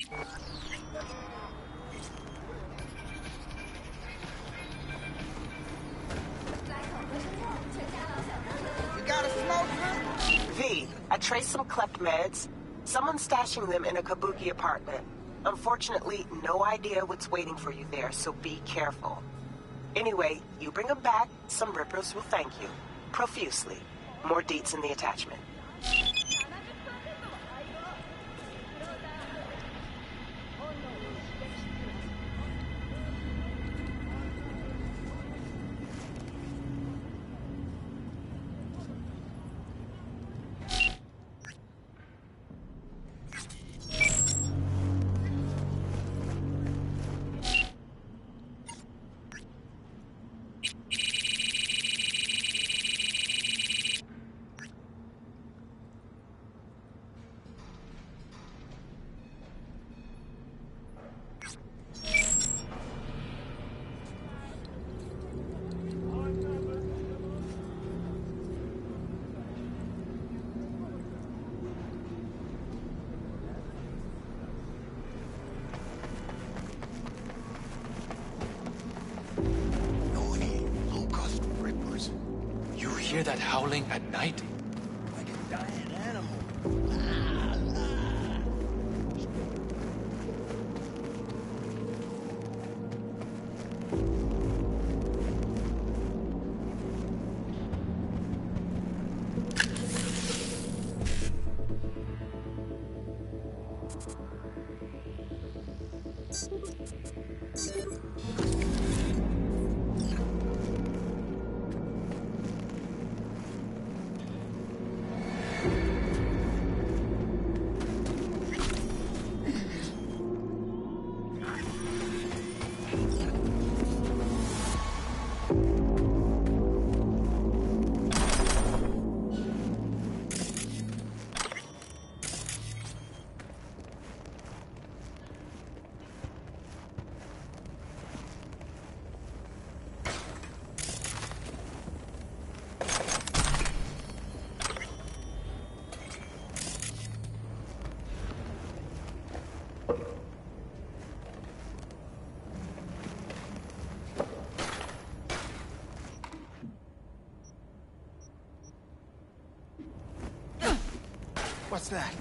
You got a smoke, huh? V, I traced some clep meds. Someone's stashing them in a Kabuki apartment. Unfortunately, no idea what's waiting for you there, so be careful. Anyway, you bring them back, some rippers will thank you. Profusely. More deets in the attachment. Hear that howling at night? Like a dying animal. What's that?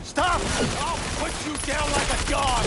Stop! I'll put you down like a dog!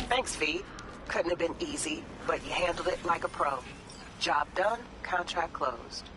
Thanks, V. Couldn't have been easy, but you handled it like a pro. Job done, contract closed.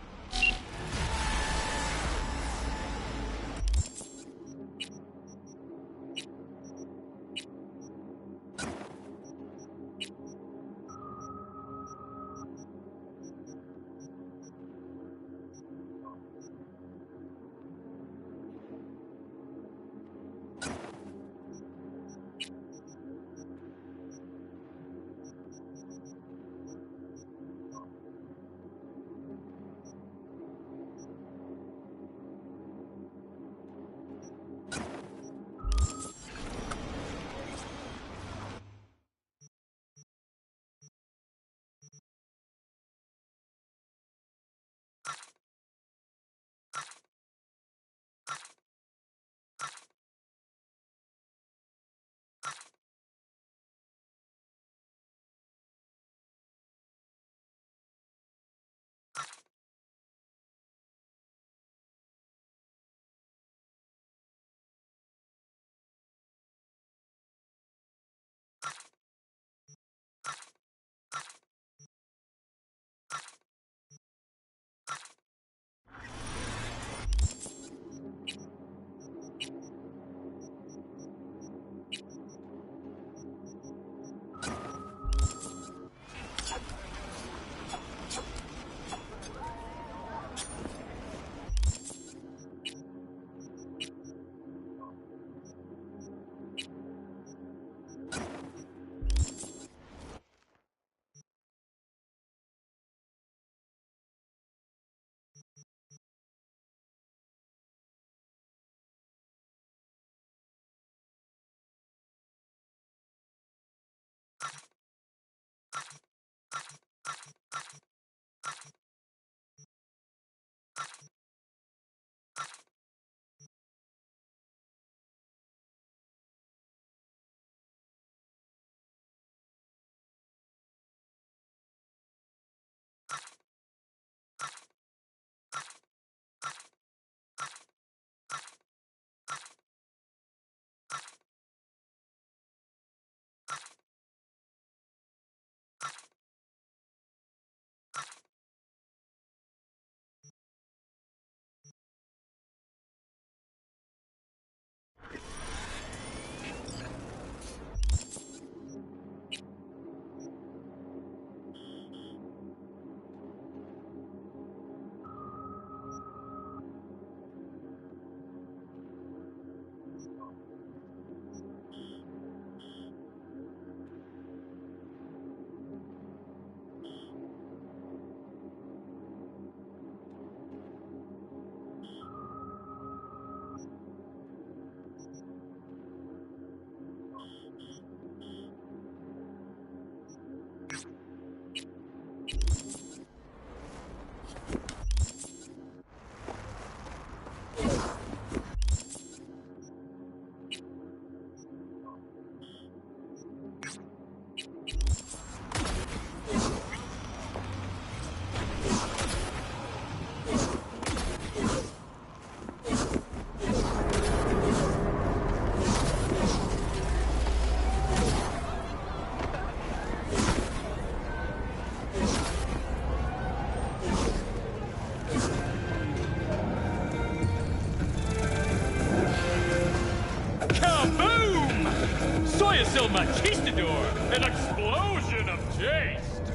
Glorious El Machistador! An explosion of taste!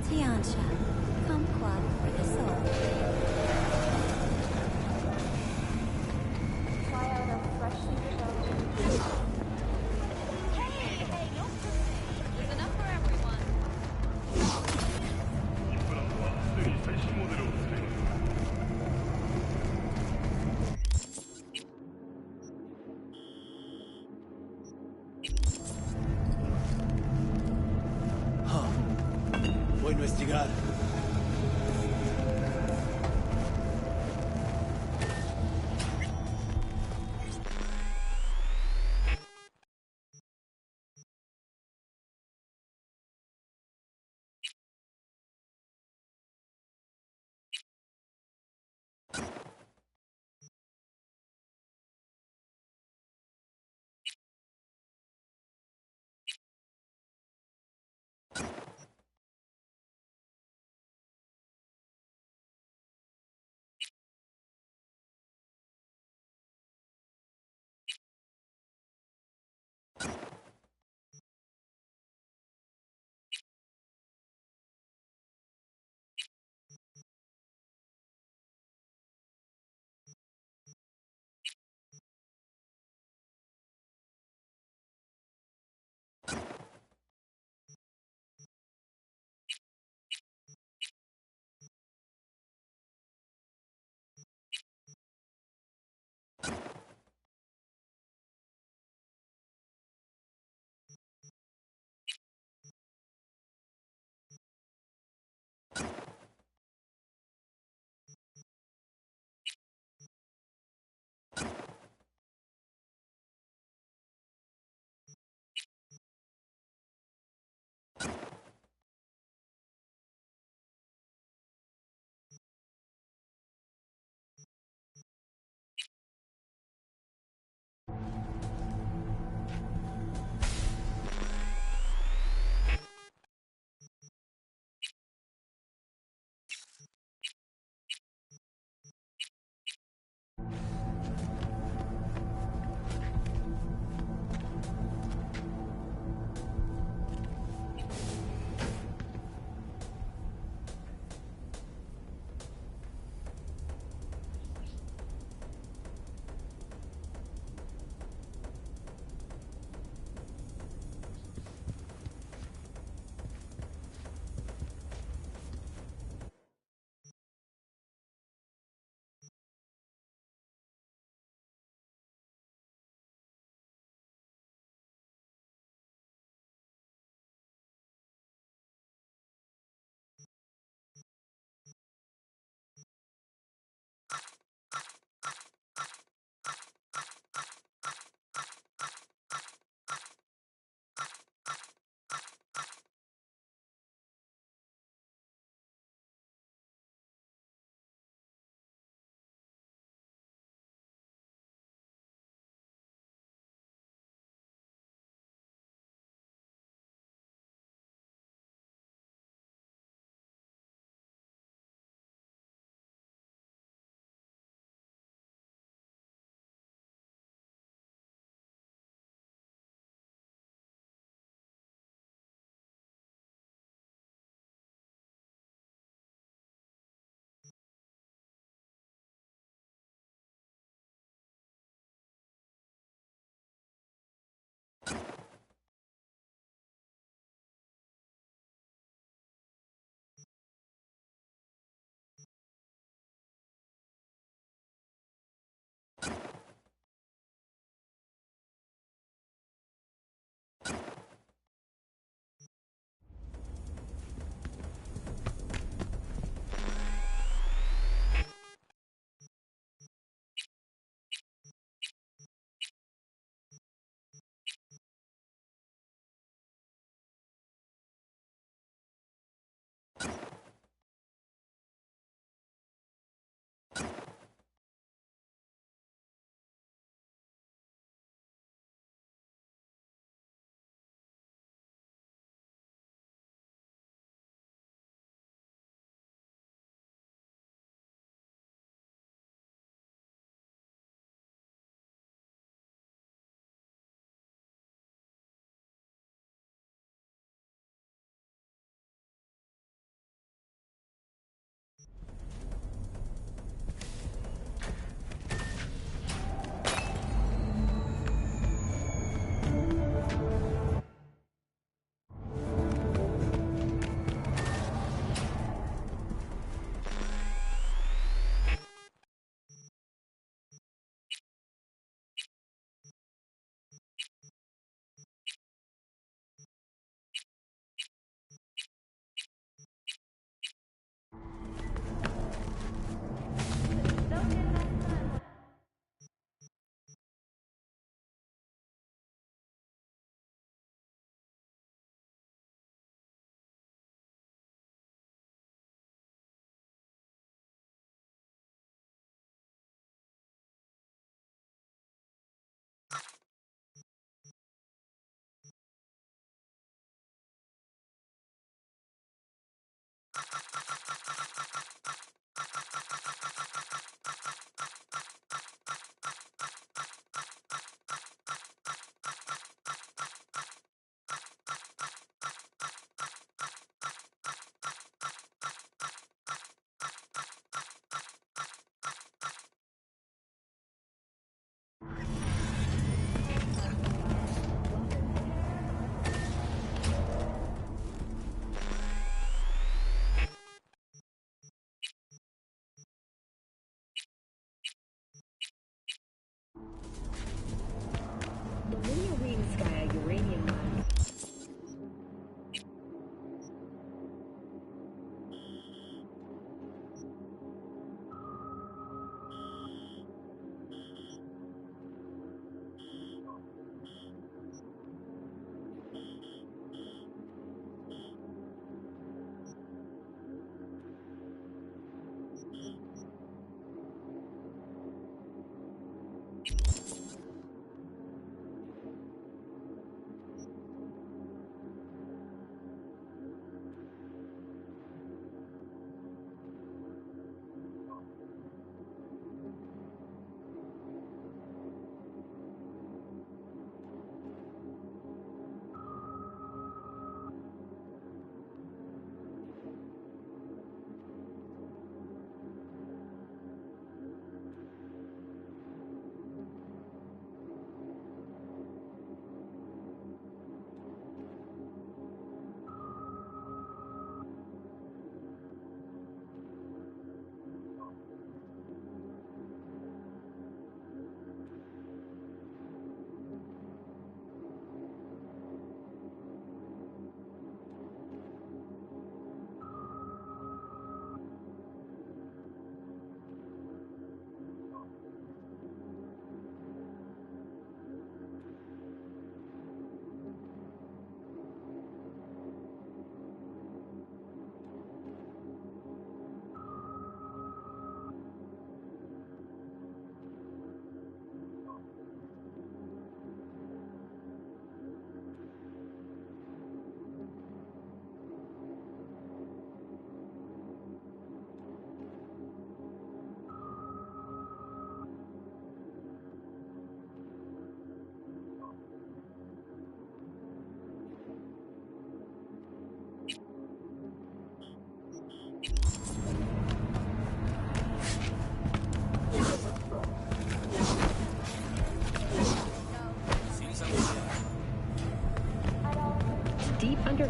Tiancha, kumquat for the soul. Try out a freshly developed. Hey, no pushing. There's enough for everyone. Voy a investigar.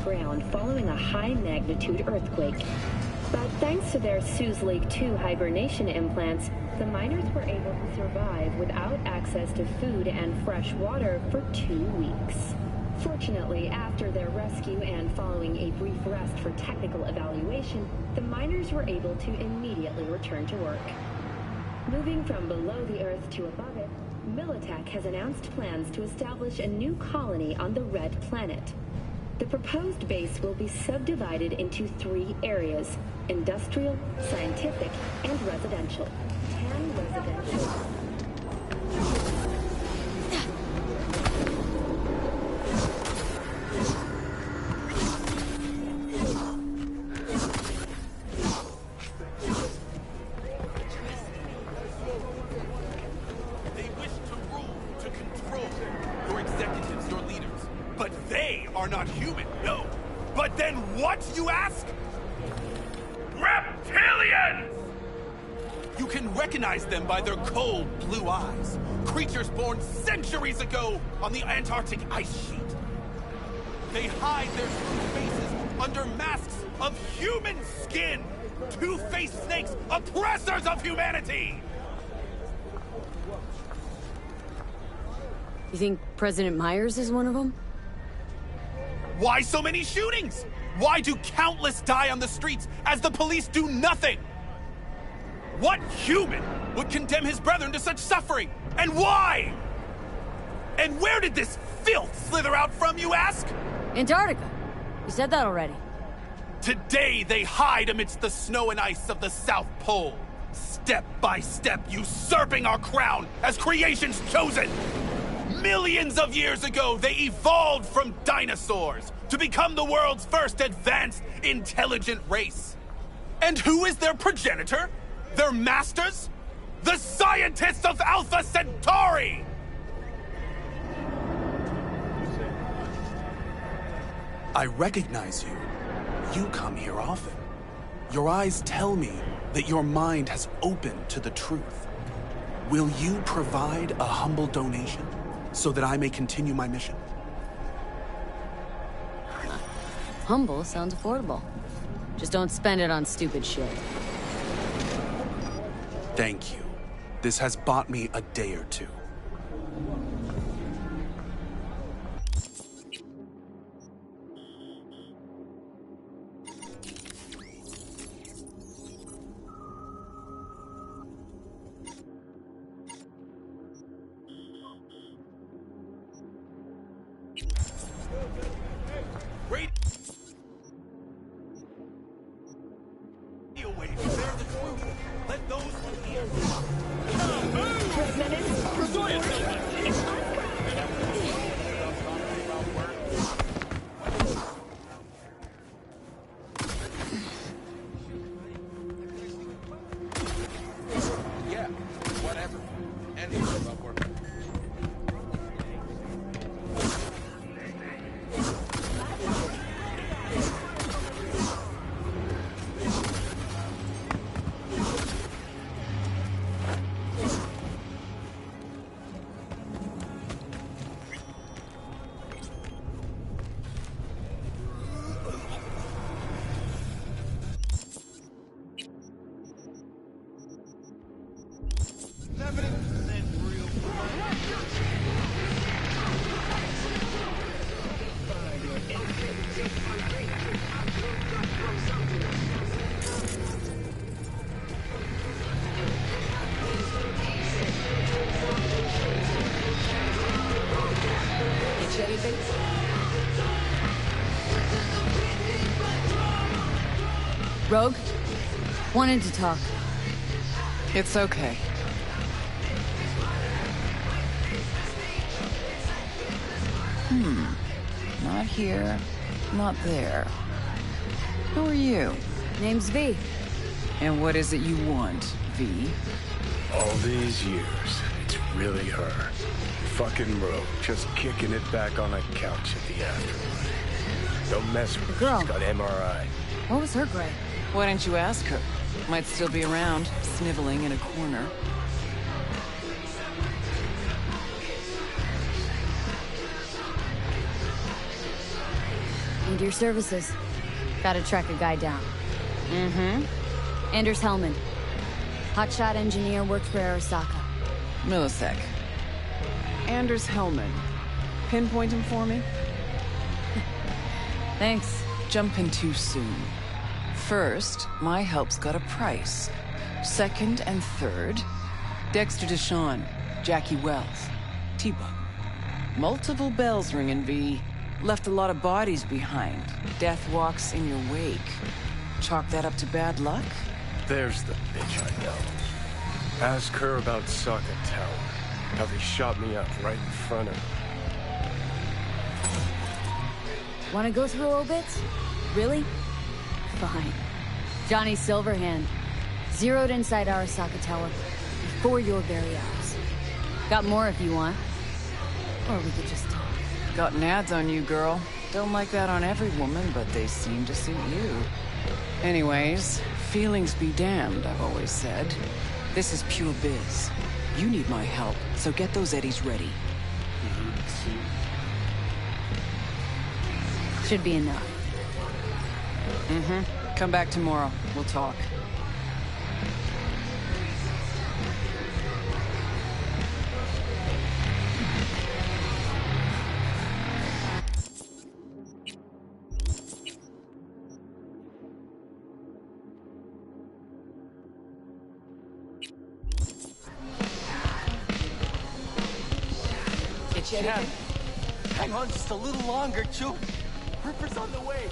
ground following a high-magnitude earthquake. But thanks to their Suze Lake 2 hibernation implants, the miners were able to survive without access to food and fresh water for 2 weeks. Fortunately, after their rescue and following a brief rest for technical evaluation, the miners were able to immediately return to work. Moving from below the Earth to above it, Militech has announced plans to establish a new colony on the Red Planet. The proposed base will be subdivided into 3 areas: industrial, scientific, and residential. 10 residential. They wish to rule, to control. Your executives, your leaders. But they are not human, no. But then what, you ask? Reptilians! You can recognize them by their cold blue eyes. Creatures born centuries ago on the Antarctic ice sheet. They hide their true faces under masks of human skin. Two-faced snakes, oppressors of humanity! You think President Myers is one of them? Why so many shootings? Why do countless die on the streets as the police do nothing? What human would condemn his brethren to such suffering? And why? And where did this filth slither out from, you ask? Antarctica. You said that already. Today they hide amidst the snow and ice of the South Pole, step by step usurping our crown as creation's chosen. Millions of years ago, they evolved from dinosaurs to become the world's first advanced, intelligent race. And who is their progenitor? Their masters? The scientists of Alpha Centauri! I recognize you. You come here often. Your eyes tell me that your mind has opened to the truth. Will you provide a humble donation so that I may continue my mission? Humble sounds affordable. Just don't spend it on stupid shit. Thank you. This has bought me a day or two. Great. Away, bear the truth. Let those who hear. Yeah, whatever. Anything about work. Rogue? Wanted to talk. It's okay. Not here, not there. Who are you? Name's V. And what is it you want, V? All these years, it's really her. Fucking Rogue, just kicking it back on a couch at the afterlife. Don't mess with her, Girl. she's got MRI. What was her grade? Why didn't you ask her? Might still be around, sniveling in a corner. Need your services. Gotta track a guy down. Mm-hmm. Anders Hellman. Hotshot engineer, worked for Arasaka. Millisec. Anders Hellman. Pinpoint him for me? Thanks. Jumping too soon. First, my help's got a price. Second and third, Dexter Deshawn, Jackie Wells, T-Bug. Multiple bells ringing, V. Left a lot of bodies behind. Death walks in your wake. Chalk that up to bad luck? There's the bitch I know. Ask her about Saka Tower. How they shot me up right in front of her. Wanna go through obits? Really? Fine. Johnny Silverhand. Zeroed inside Arasaka Tower. Before your very eyes. Got more if you want. Or we could just talk. Got ads on you, girl. Don't like that on every woman, but they seem to suit you. Anyways, feelings be damned, I've always said. This is pure biz. You need my help, so get those eddies ready. Should be enough. Mm-hmm. Come back tomorrow. We'll talk. Chen, hang on just a little longer, Chu. Ripper's on the way.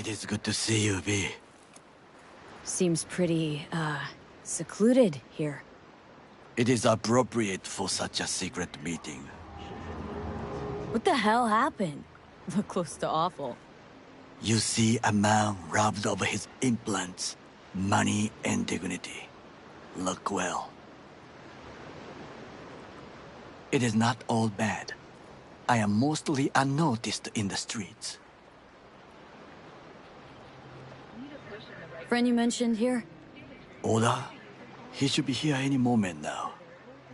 It is good to see you, V. Seems pretty, secluded here. It is appropriate for such a secret meeting. What the hell happened? Look close to awful. You see a man robbed of his implants, money and dignity. Look well. It is not all bad. I am mostly unnoticed in the streets. Friend you mentioned here? Oda? He should be here any moment now.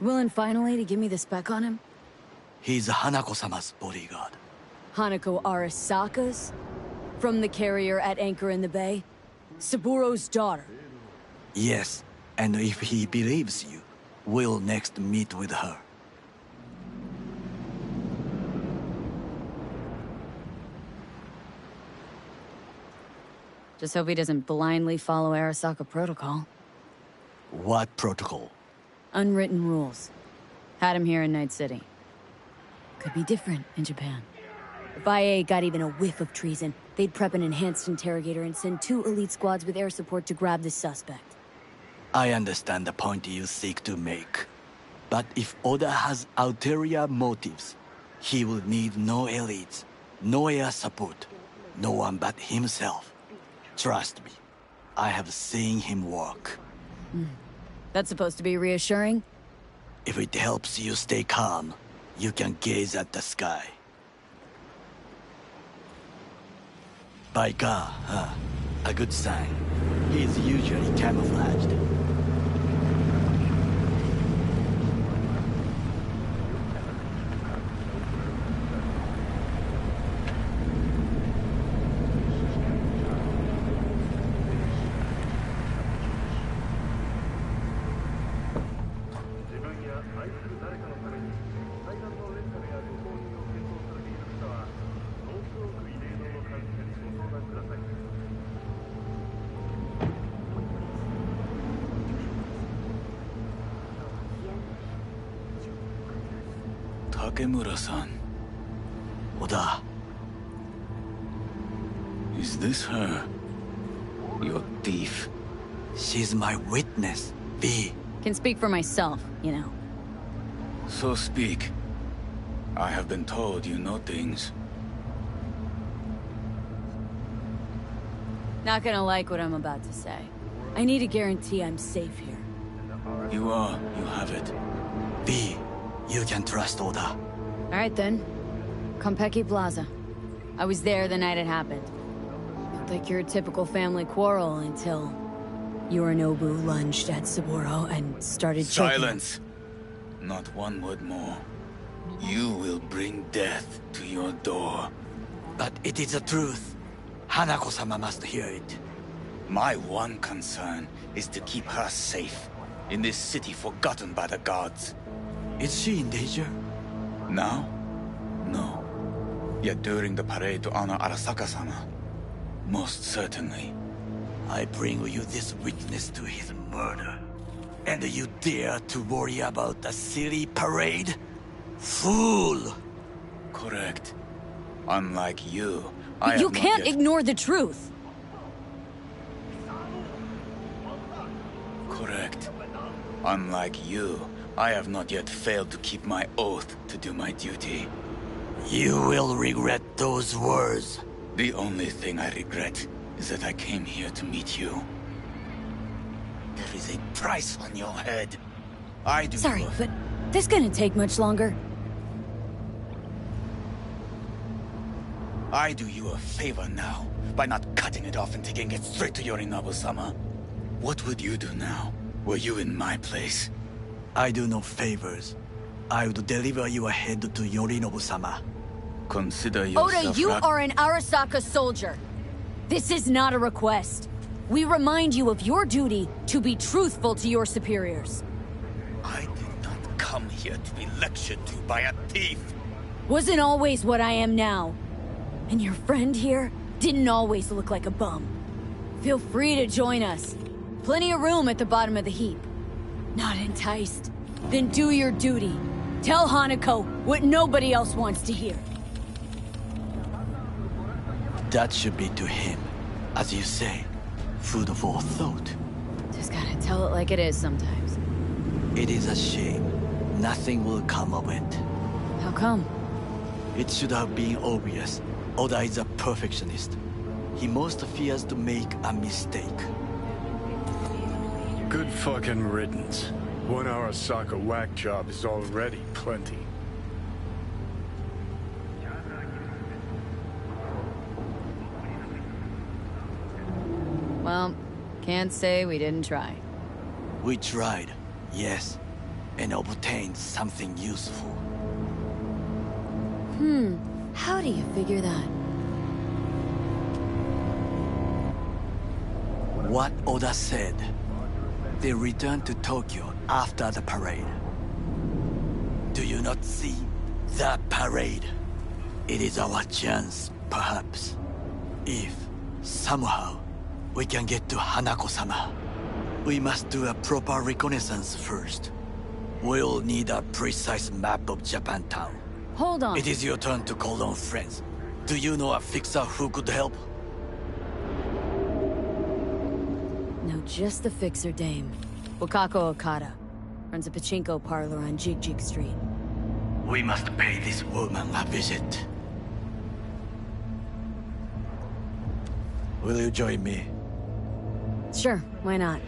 Willing finally to give me the spec on him? He's Hanako-sama's bodyguard. Hanako Arasaka's? From the carrier at anchor in the bay? Saburo's daughter? Yes, and if he believes you, we'll next meet with her. Just hope he doesn't blindly follow Arasaka protocol. What protocol? Unwritten rules. Had him here in Night City. Could be different in Japan. If IA got even a whiff of treason, they'd prep an enhanced interrogator and send 2 elite squads with air support to grab the suspect. I understand the point you seek to make. But if Oda has ulterior motives, he will need no elites, no air support, no one but himself. Trust me, I have seen him work. That's supposed to be reassuring? If it helps you stay calm, you can gaze at the sky. By God, huh? A good sign. He is usually camouflaged. Takemura-san. Oda, Is this her? Your thief? she's my witness, V. Can speak for myself, you know. So speak. I have been told you know things. Not gonna like what I'm about to say. I need a guarantee I'm safe here. You are. You have it. V, you can trust Oda. Alright then. Konpeki Plaza. I was there the night it happened. Looked like your typical family quarrel until Yorinobu lunged at Saburo and started choking. Silence! Not one word more. You will bring death to your door. But it is the truth. Hanako-sama must hear it. My one concern is to keep her safe in this city forgotten by the gods. Is she in danger? Now? No. Yet during the parade to honor Arasaka-sama, most certainly. I bring you this witness to his murder. And you dare to worry about a silly parade? Fool! Correct. Unlike you, I have You not can't yet... ignore the truth! Correct. Unlike you, I have not yet failed to keep my oath to do my duty. You will regret those words. The only thing I regret is that I came here to meet you. There is a price on your head. I do. Sorry, but this gonna take much longer. I do you a favor now by not cutting it off and taking it straight to Yorinobu-sama. What would you do now, were you in my place? I do no favors. I would deliver your head to Yorinobu-sama. Consider yourself... Oda, you are an Arasaka soldier. This is not a request. We remind you of your duty to be truthful to your superiors. I did not come here to be lectured to by a thief. Wasn't always what I am now. And your friend here didn't always look like a bum. Feel free to join us. Plenty of room at the bottom of the heap. Not enticed? Then do your duty. Tell Hanako what nobody else wants to hear. That should be to him. As you say, food for thought. Just gotta tell it like it is sometimes. It is a shame. Nothing will come of it. How come? It should have been obvious. Oda is a perfectionist. He most fears to make a mistake. Good fucking riddance. 1 Arasaka whack job is already plenty. Well, can't say we didn't try. We tried, yes, and obtained something useful. How do you figure that? What Oda said. They returned to Tokyo after the parade. Do you not see that parade? It is our chance, perhaps. If, somehow, we can get to Hanako-sama. We must do a proper reconnaissance first. We'll need a precise map of Japantown. Hold on. It is your turn to call on friends. Do you know a fixer who could help? No, just the fixer dame. Wakako Okada. Runs a pachinko parlor on Jig Street. We must pay this woman a visit. Will you join me? Sure, why not?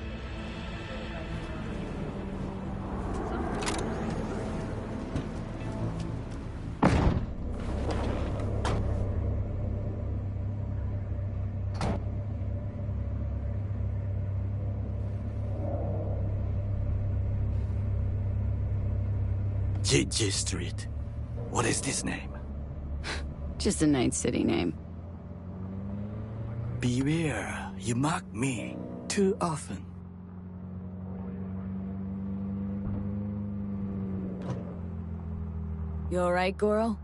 Jig Street. What is this name? Just a nice city name. Beware, you mock me too often. You alright, Goro?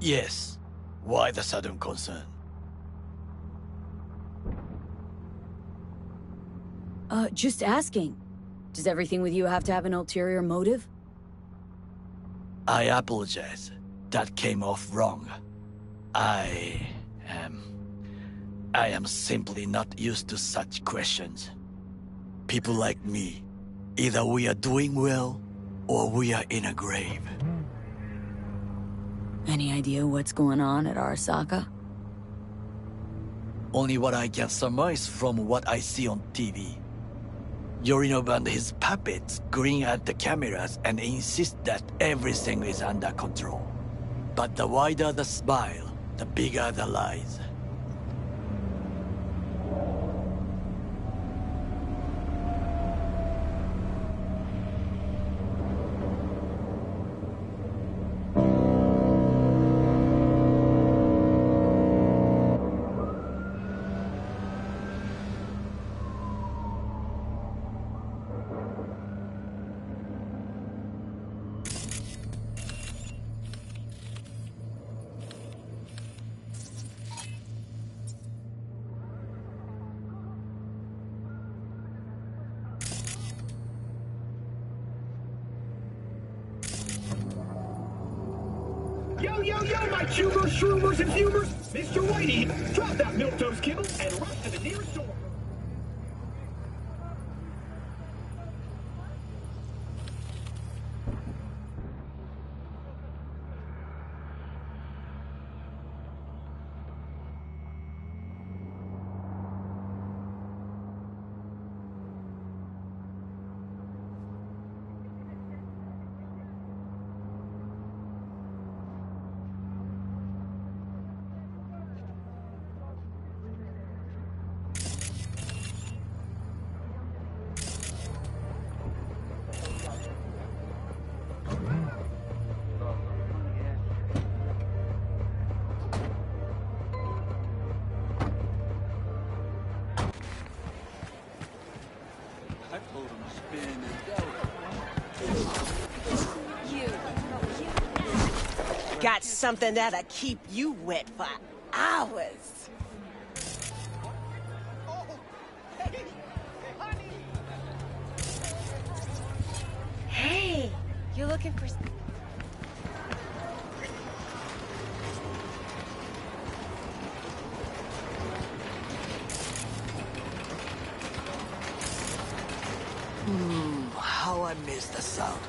Yes. Why the sudden concern? Just asking. Does everything with you have to have an ulterior motive? I apologize. That came off wrong. I am simply not used to such questions. People like me, either we are doing well, or we are in a grave. Any idea what's going on at Arasaka? Only what I can surmise from what I see on TV. Yorinobu and his puppets grin at the cameras and insist that everything is under control. But the wider the smile, the bigger the lies. Yo, yo, yo, my tubers, shroomers, and fumers! Mr. Whitey, drop that milquetoast kibble and rush to the nearest door. Got something that'll keep you wet for hours. Hey, you looking for... How I miss the sound.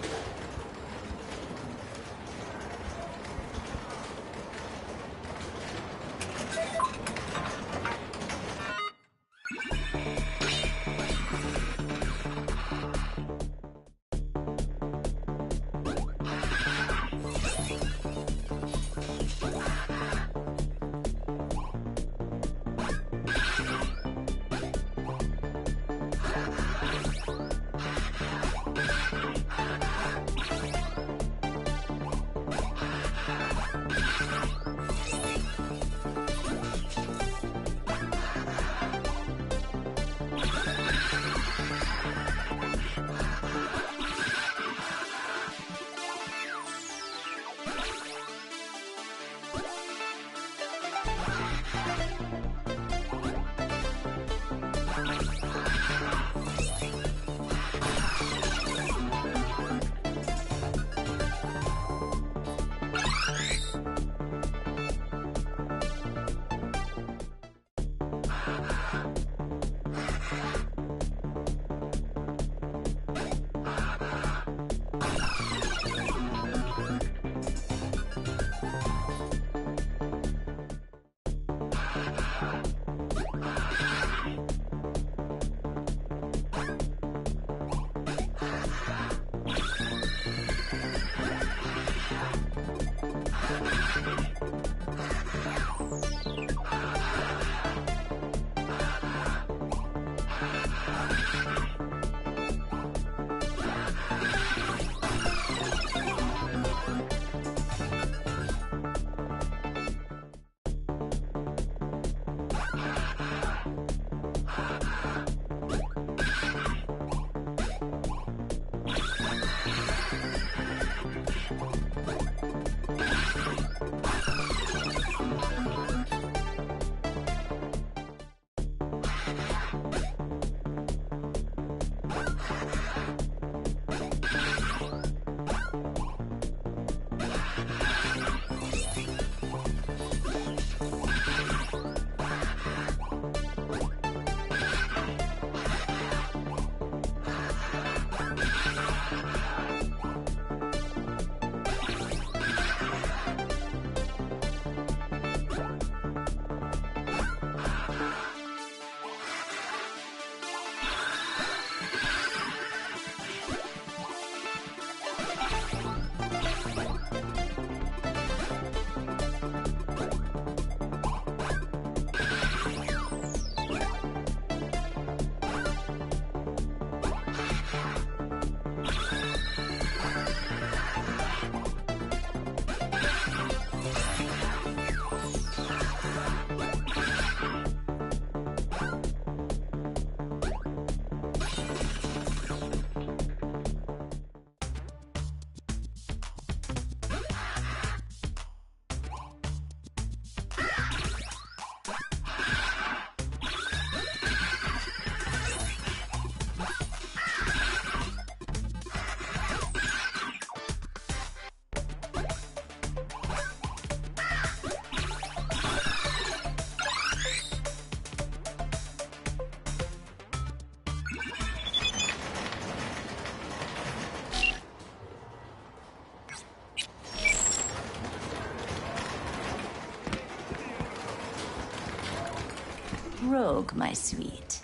Rogue, my sweet.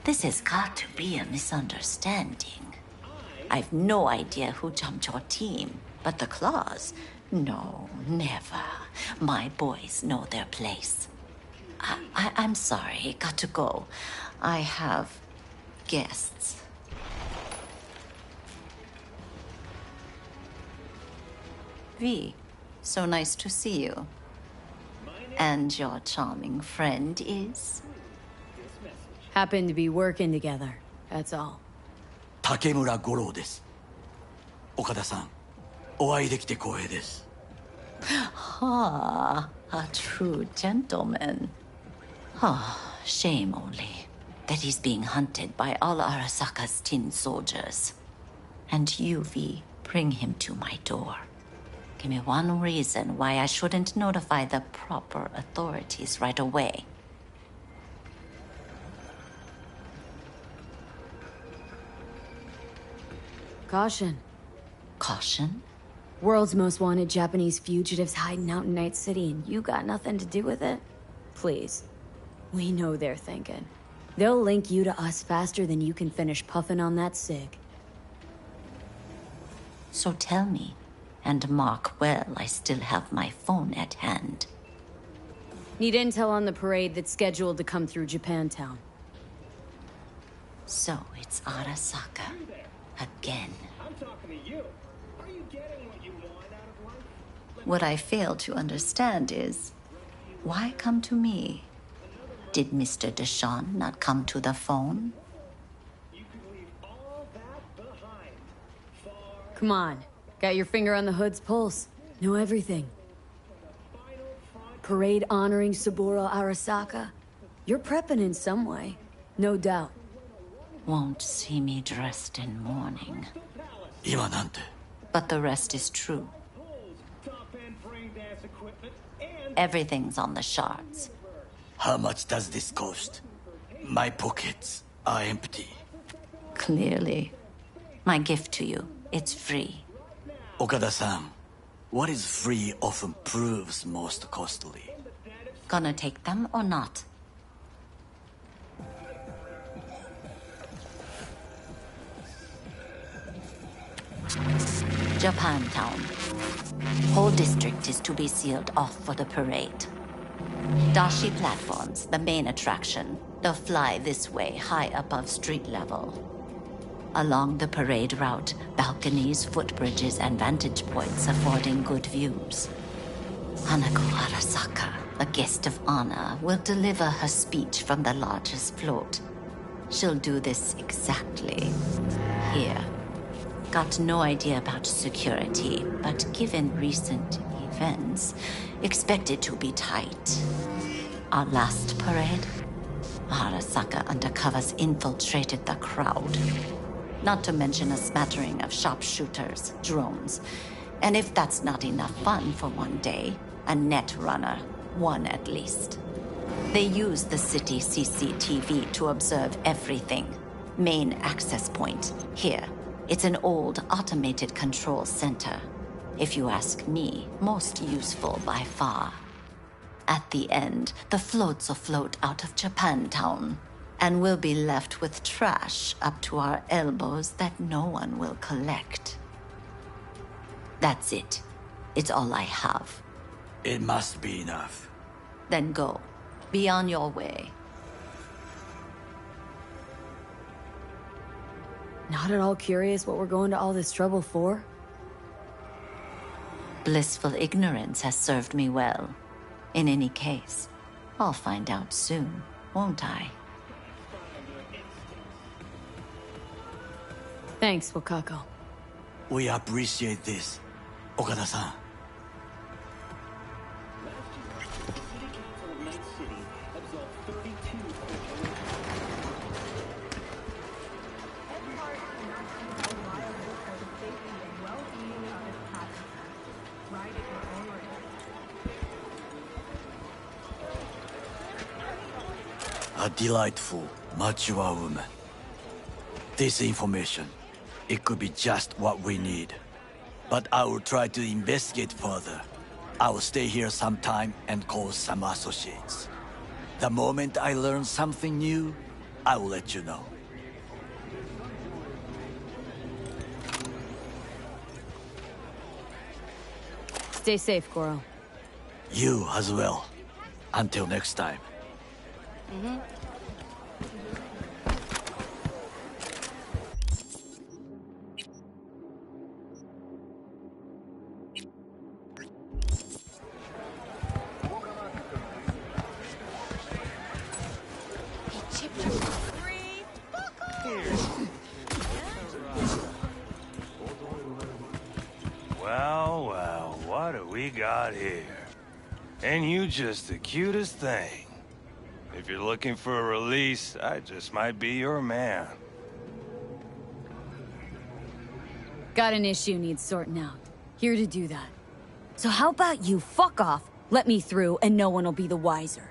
This has got to be a misunderstanding. I've no idea who jumped your team, but the Claws? No, never. My boys know their place. I'm sorry, got to go. I have guests. V, so nice to see you. And your charming friend is? Happen to be working together, that's all. 竹村五郎です。岡田さん、お会いできて光栄です。Ah, a true gentleman. Ah, shame only that he's being hunted by all Arasaka's tin soldiers. And you, V, bring him to my door. Give me one reason why I shouldn't notify the proper authorities right away. Caution. Caution? World's most wanted Japanese fugitives hiding out in Night City, and you got nothing to do with it? Please. We know they're thinking. They'll link you to us faster than you can finish puffing on that cig. So tell me, and mark well I still have my phone at hand. Need intel on the parade that's scheduled to come through Japantown. So it's Arasaka. Again. I'm talking to you. Are you getting what you want out of life? What I fail to understand is, why come to me? Did Mr. Deshawn not come to the phone? You can leave all that behind. Far Come on. Got your finger on the hood's pulse. Know everything. Parade honoring Saburo Arasaka. You're prepping in some way. No doubt. Won't see me dressed in mourning. 今なんて But the rest is true. top-end brain dance equipment and Everything's on the shards. How much does this cost? My pockets are empty. Clearly. My gift to you, it's free. Okada-san, what is free often proves most costly. Gonna take them or not? Japantown. Whole district is to be sealed off for the parade. Dashi platforms, the main attraction. They'll fly this way, high above street level. Along the parade route, balconies, footbridges, and vantage points affording good views. Hanako Arasaka, a guest of honor, will deliver her speech from the largest float. She'll do this exactly here. Got no idea about security, but given recent events, expected to be tight. Our last parade, Arasaka undercovers infiltrated the crowd. Not to mention a smattering of sharpshooters, drones, and if that's not enough fun for one day, a net runner, one at least. They use the city CCTV to observe everything. Main access point, here. It's an old automated control center. If you ask me, most useful by far. At the end, the floats will float out of Japantown, and we'll be left with trash up to our elbows that no one will collect. That's it. It's all I have. It must be enough. Then go. Be on your way. Not at all curious what we're going to all this trouble for? Blissful ignorance has served me well. In any case, I'll find out soon, won't I? Thanks, Wakako. We appreciate this, Okada-san. A delightful, mature woman. This information, it could be just what we need. But I will try to investigate further. I will stay here some time and call some associates. The moment I learn something new, I will let you know. Stay safe, Goro. You as well. Until next time. Well, well, what do we got here? And you just the cutest thing. If you're looking for a release, I just might be your man. Got an issue needs sorting out. Here to do that. So how about you fuck off, let me through, and no one will be the wiser.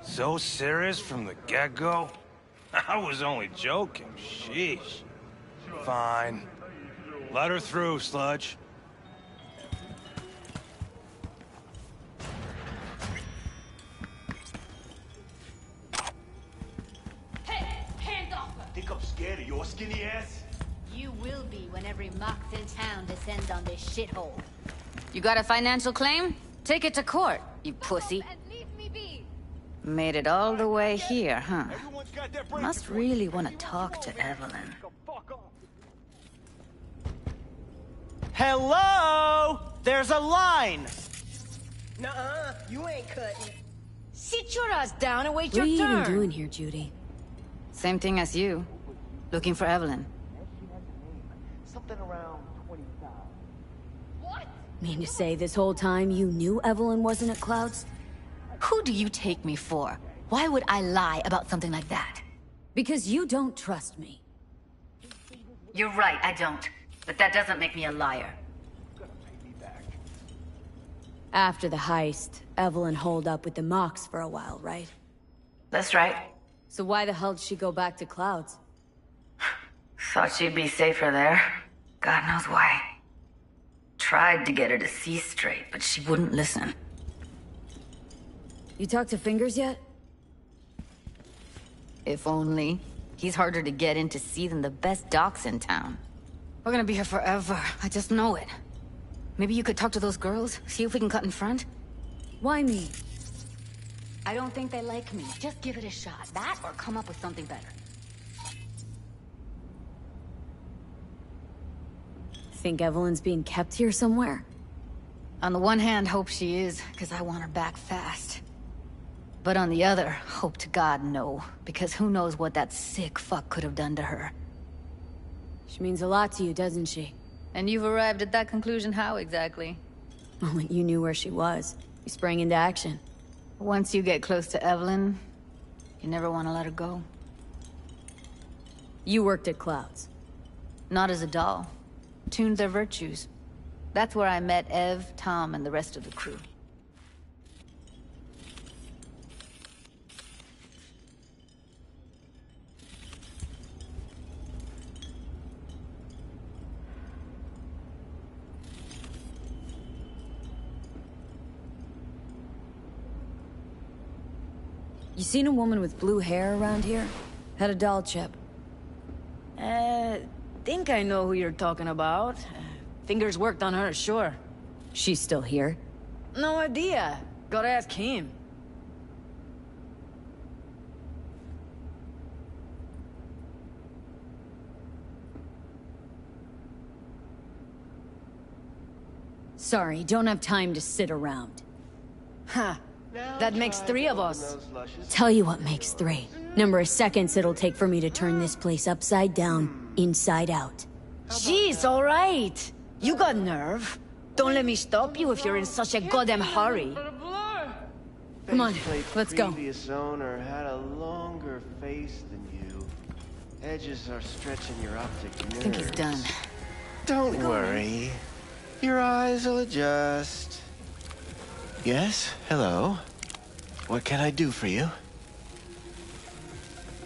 So serious from the get-go? I was only joking, sheesh. Fine. Let her through, Sludge. Hey, hands off her! Think I'm scared of your skinny ass? You will be when every mox in town descends on this shithole. You got a financial claim? Take it to court, you pussy. And leave me be. Made it all the way here, huh? Must really want to talk to Evelyn. Hello? There's a line! Nuh-uh, you ain't cutting. Sit your ass down and wait What are your you turn. even doing here, Judy? Same thing as you. Looking for Evelyn. Something around 20,000. What? Mean to say this whole time you knew Evelyn wasn't at Clouds? Who do you take me for? Why would I lie about something like that? Because you don't trust me. You're right, I don't. But that doesn't make me a liar. After the heist, Evelyn holed up with the Mox for a while, right? That's right. So why the hell did she go back to Clouds? Thought she'd be safer there. God knows why. Tried to get her to see straight, but she wouldn't listen. You talked to Fingers yet? If only. He's harder to get in to see than the best docs in town. We're gonna be here forever. I just know it. Maybe you could talk to those girls, see if we can cut in front? Why me? I don't think they like me. Just give it a shot. That or come up with something better. Think Evelyn's being kept here somewhere? On the one hand, hope she is, because I want her back fast. But on the other, hope to God no, because who knows what that sick fuck could have done to her. She means a lot to you, doesn't she? And you've arrived at that conclusion how exactly? The moment you knew where she was, you sprang into action. Once you get close to Evelyn, you never want to let her go. You worked at Clouds. Not as a doll. Tuned their virtues. That's where I met Ev, Tom, and the rest of the crew. You seen a woman with blue hair around here? Had a doll chip. Think I know who you're talking about. Fingers worked on her, sure. She's still here? No idea. Gotta ask him. Sorry, don't have time to sit around. Huh. That makes 3 of us. Tell you what makes 3. Number of seconds it'll take for me to turn this place upside down, inside out. Jeez, alright. You got nerve. Don't let me stop you if you're in such a goddamn hurry. Come on, let's go. The previous owner had a longer face than you. Edges are stretching your optic nerves. I think he's done. Don't worry. Your eyes will adjust. Yes, hello. What can I do for you?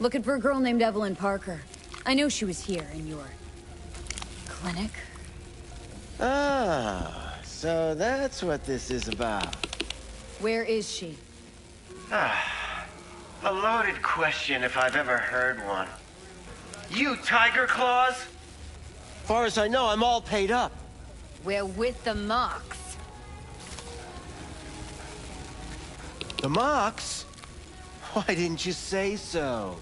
Looking for a girl named Evelyn Parker. I know she was here in your... clinic. Ah, so that's what this is about. Where is she? Ah, a loaded question if I've ever heard one. You Tiger Claws? Far as I know, I'm all paid up. We're with the Mox. The Mox? Why didn't you say so?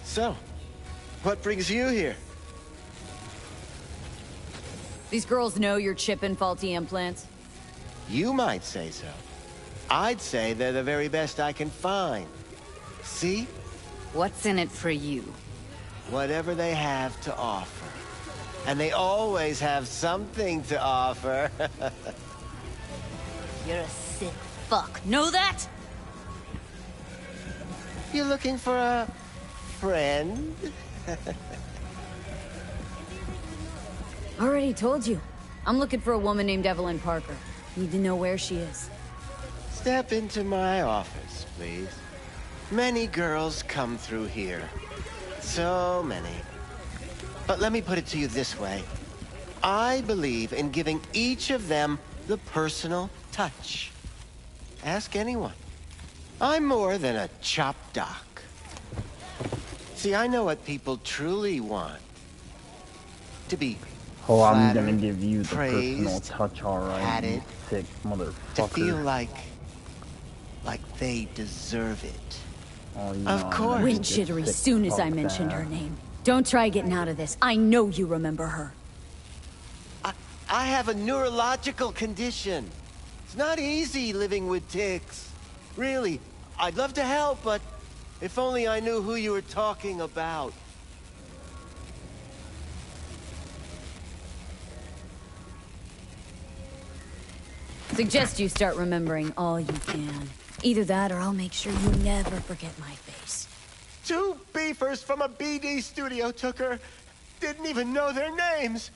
So, what brings you here? These girls know you're chipping faulty implants? You might say so. I'd say they're the very best I can find. See? What's in it for you? Whatever they have to offer. And they always have something to offer. You're a sick fuck. Know that? You looking for a friend? Already told you. I'm looking for a woman named Evelyn Parker. Need to know where she is. Step into my office, please. Many girls come through here. So many. But let me put it to you this way. I believe in giving each of them the personal touch. Ask anyone. I'm more than a chop doc. See, I know what people truly want. To be Oh, I'm flattered, gonna give you the praised, personal touch, alright, patted, you sick motherfucker. to feel like they deserve it. Oh, you Of know, course. Wind jittery soon as I mentioned her name. Don't try getting out of this. I know you remember her. I have a neurological condition. It's not easy living with tics. Really, I'd love to help, but if only I knew who you were talking about. Suggest you start remembering all you can. Either that or I'll make sure you never forget my face. 2 beefers from a BD studio took her. Didn't even know their names.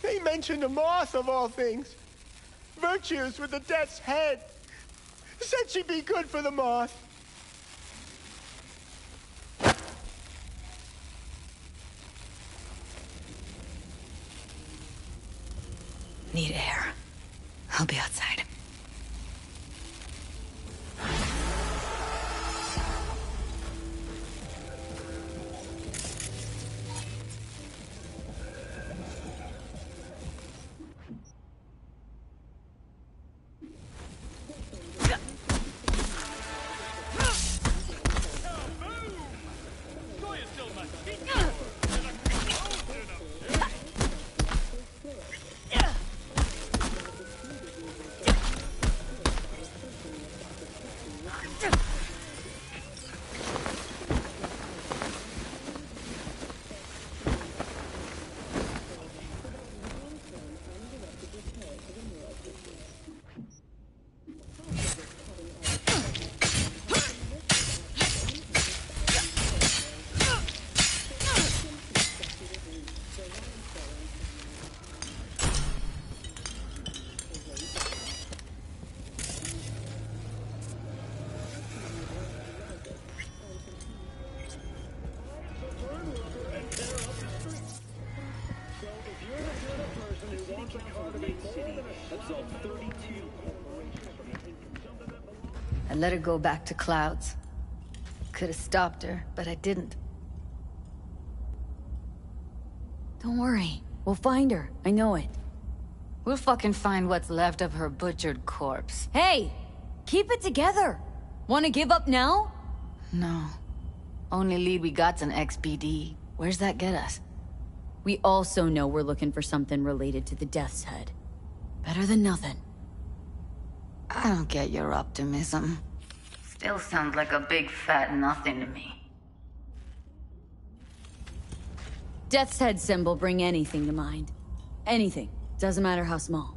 They mentioned a moth of all things. Virtues with the death's head. Said she'd be good for the moth. Need air. I'll be outside. I let her go back to Clouds. Could have stopped her, but I didn't. Don't worry. We'll find her. I know it. We'll fucking find what's left of her butchered corpse. Hey! Keep it together! Wanna give up now? No. Only lead we got's an XBD. Where's that get us? We also know we're looking for something related to the Death's Head. Better than nothing. I don't get your optimism. Still sounds like a big fat nothing to me. Death's Head symbol bring anything to mind. Anything. Doesn't matter how small.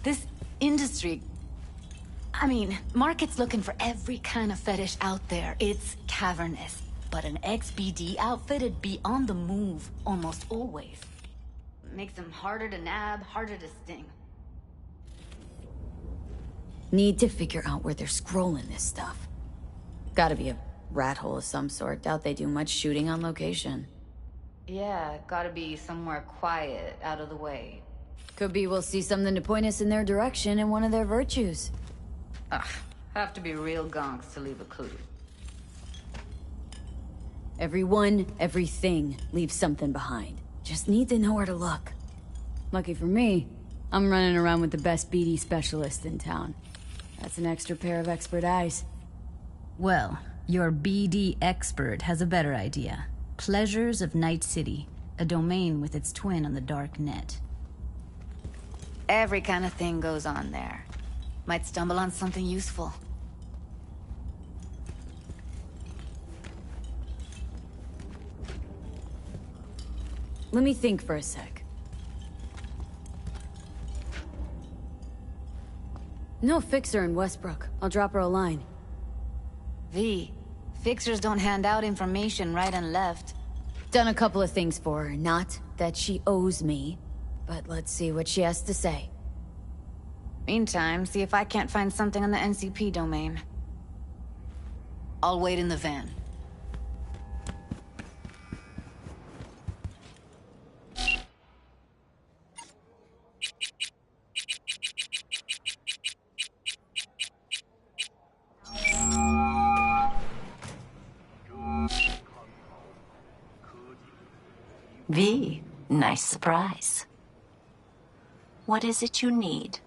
This industry... I mean, market's looking for every kind of fetish out there. It's cavernous. But an XBD outfit'd be on the move, almost always. Makes them harder to nab, harder to sting. Need to figure out where they're scrolling this stuff. Gotta be a rat hole of some sort. Doubt they do much shooting on location. Yeah, gotta be somewhere quiet, out of the way. Could be we'll see something to point us in their direction in one of their virtues. Ugh, have to be real gonks to leave a clue. Everyone, everything leaves something behind. Just need to know where to look. Lucky for me, I'm running around with the best BD specialist in town. That's an extra pair of expert eyes. Well, your BD expert has a better idea. Pleasures of Night City, a domain with its twin on the dark net. Every kind of thing goes on there. Might stumble on something useful. Let me think for a sec. No fixer in Westbrook. I'll drop her a line. V, fixers don't hand out information right and left. Done a couple of things for her. Not that she owes me, but let's see what she has to say. Meantime, see if I can't find something on the NCP domain. I'll wait in the van. V, nice surprise. What is it you need?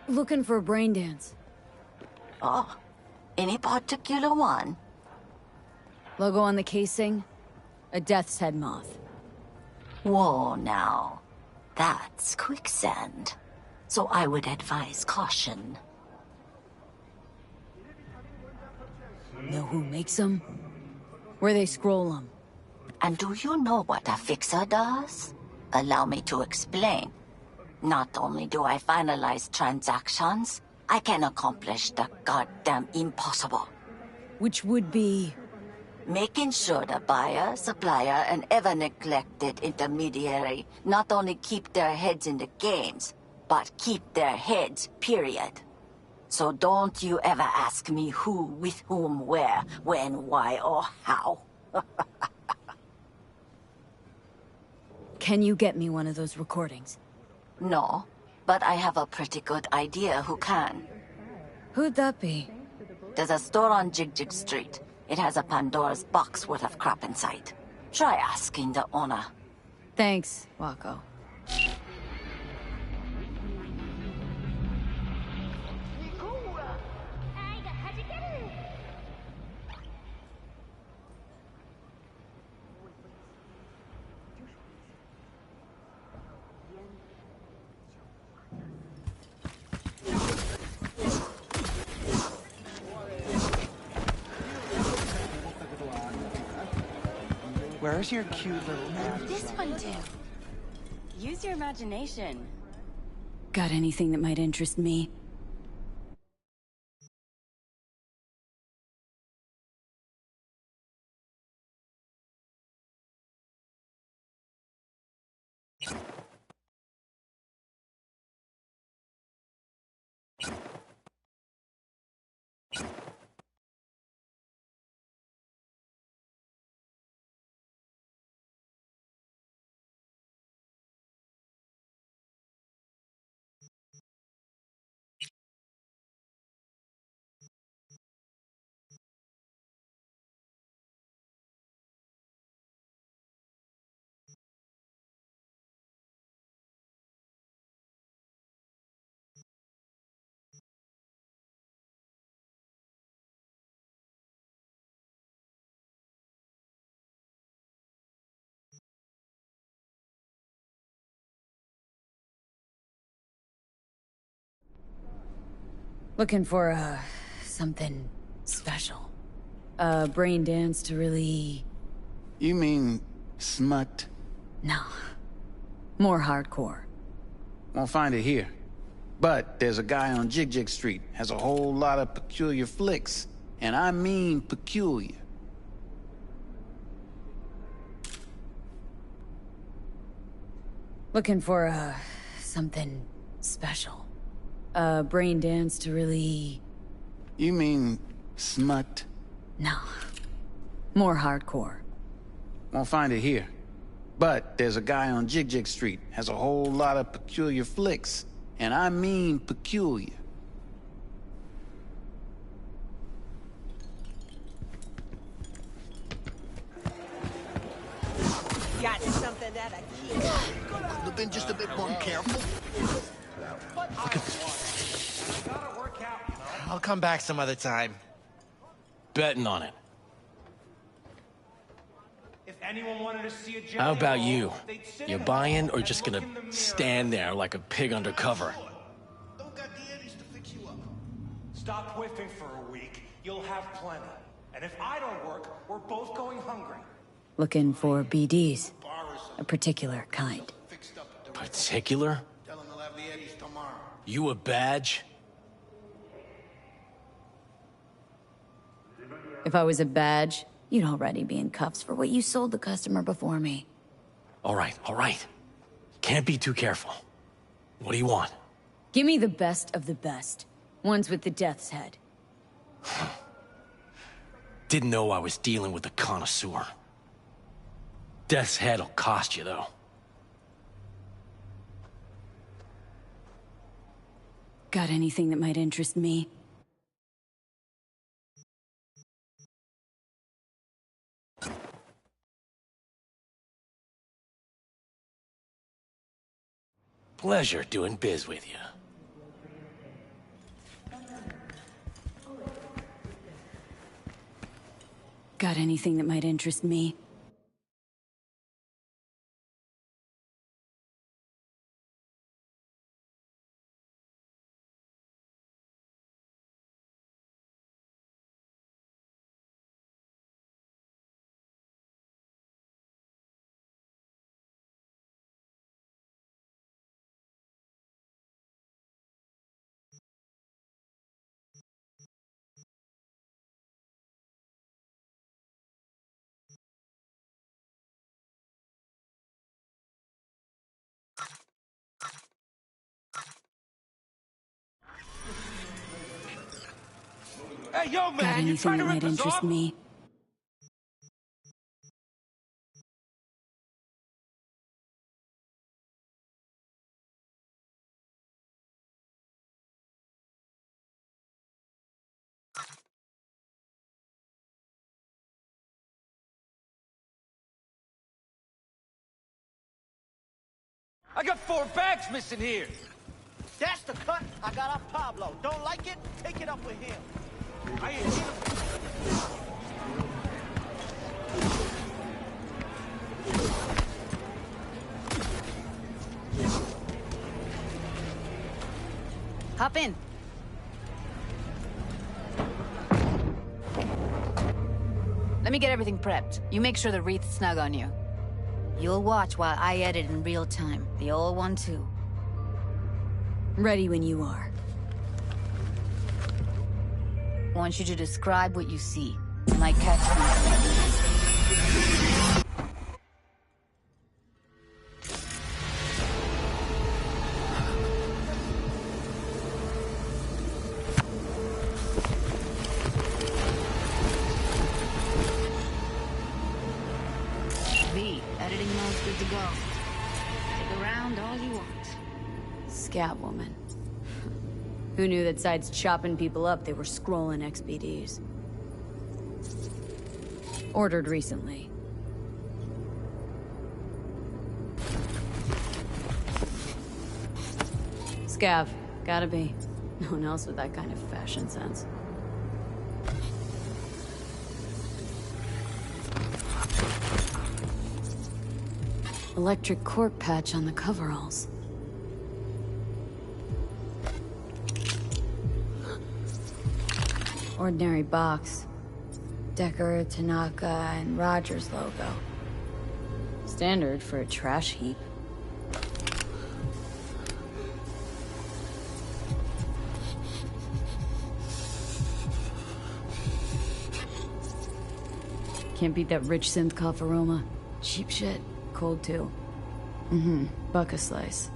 Looking for a brain dance. Oh, any particular one? Logo on the casing? A death's head moth. Whoa, now. That's quicksand. So I would advise caution. Know who makes them? Where they scroll them? And do you know what a fixer does? Allow me to explain. Not only do I finalize transactions, I can accomplish the goddamn impossible. Which would be? Making sure the buyer, supplier, and ever-neglected intermediary not only keep their heads in the games, but keep their heads, period. So don't you ever ask me who, with whom, where, when, why, or how. Can you get me one of those recordings? No, but I have a pretty good idea who can. Who'd that be? There's a store on Jig Street. It has a Pandora's box worth of crap inside. Try asking the owner. Thanks, Wako. Where's your cute little man? This one too. Use your imagination. Got anything that might interest me? Looking for, something special. A brain dance to really... You mean smut? No. More hardcore. Won't find it here. But there's a guy on Jig Street, has a whole lot of peculiar flicks. And I mean peculiar. Looking for, something special. A brain dance to really... You mean smut? No. More hardcore. Won't find it here. But there's a guy on Jig Street, has a whole lot of peculiar flicks. And I mean peculiar. Got something that I keep. Could have been just a bit more careful. I'll come back some other time. Betting on it. If anyone wanted to see a How about jelly you? roll, they'd sit You in a buying hall or and just look gonna in the mirror. stand there like a pig under cover? Stop whiffing for a week. You'll have plenty. And if I don't work, we're both going hungry. Looking for BDs. A particular kind. Particular? You a badge? If I was a badge, you'd already be in cuffs for what you sold the customer before me. All right. Can't be too careful. What do you want? Give me the best of the best. Ones with the death's head. Didn't know I was dealing with a connoisseur. Death's head'll cost you, though. Got anything that might interest me? Pleasure doing biz with you. Got anything that might interest me? Hey, yo, man, Got you trying anything to that rip might us interest off? me? I got 4 bags missing here. That's the cut I got off Pablo. Don't like it? Take it up with him. I ain't seen him. Hop in. Let me get everything prepped. You make sure the wreath's snug on you. You'll watch while I edit in real time. The old one, too. Ready when you are. I want you to describe what you see. You might catch something. Editing mode's good to go. Stick around all you want. Scat woman. Who knew that sides chopping people up, they were scrolling XBDs? Ordered recently. Scav. Gotta be. No one else with that kind of fashion sense. Electric cork patch on the coveralls. Ordinary box. Decker, Tanaka, and Rogers logo. Standard for a trash heap. Can't beat that rich synth cough aroma. Cheap shit. Cold too. Buck a slice.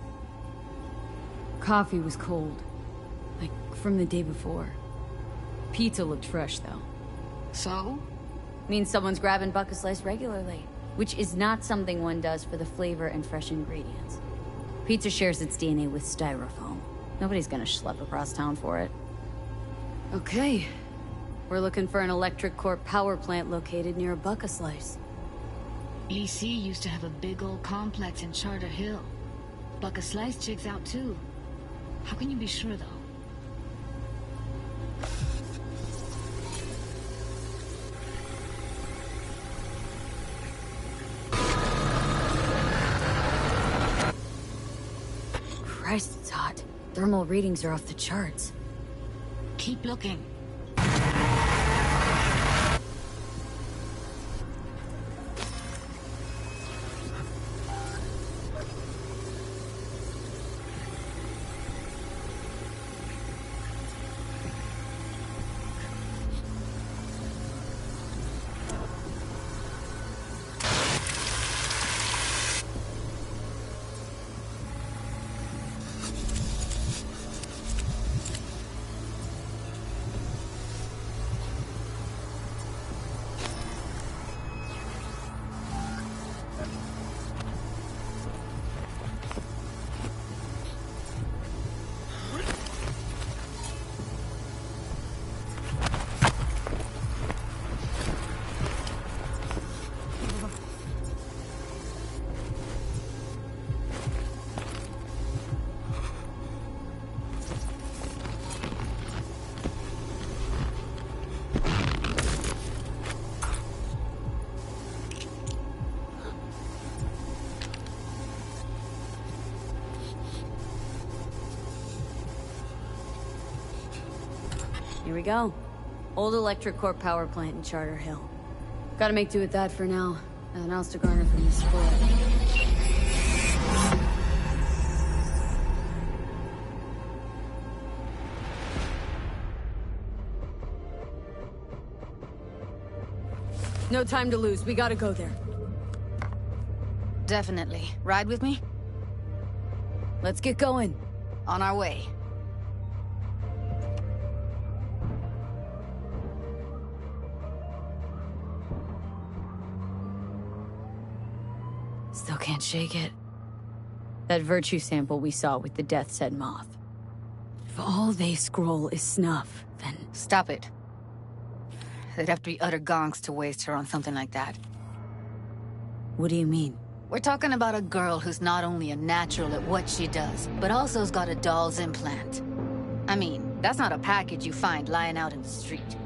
Coffee was cold. Like from the day before. Pizza looked fresh though. So? Means someone's grabbing buck a slice regularly. Which is not something one does for the flavor and fresh ingredients. Pizza shares its DNA with styrofoam. Nobody's gonna schlep across town for it. Okay. We're looking for an electric corp power plant located near a buck a slice. EC used to have a big old complex in Charter Hill. Buck a Slice checks out too. How can you be sure though? Christ, it's hot. Thermal readings are off the charts. Keep looking. we go. Old Electric Corp power plant in Charter Hill. Gotta make do with that for now. Nothing else to garner from this split. No time to lose. We gotta go there. Definitely. Ride with me? Let's get going. On our way. Still can't shake it. That virtue sample we saw with the Death's Head moth. If all they scroll is snuff, then... Stop it. They'd have to be utter gonks to waste her on something like that. What do you mean? We're talking about a girl who's not only a natural at what she does, but also's got a doll's implant. I mean, that's not a package you find lying out in the street.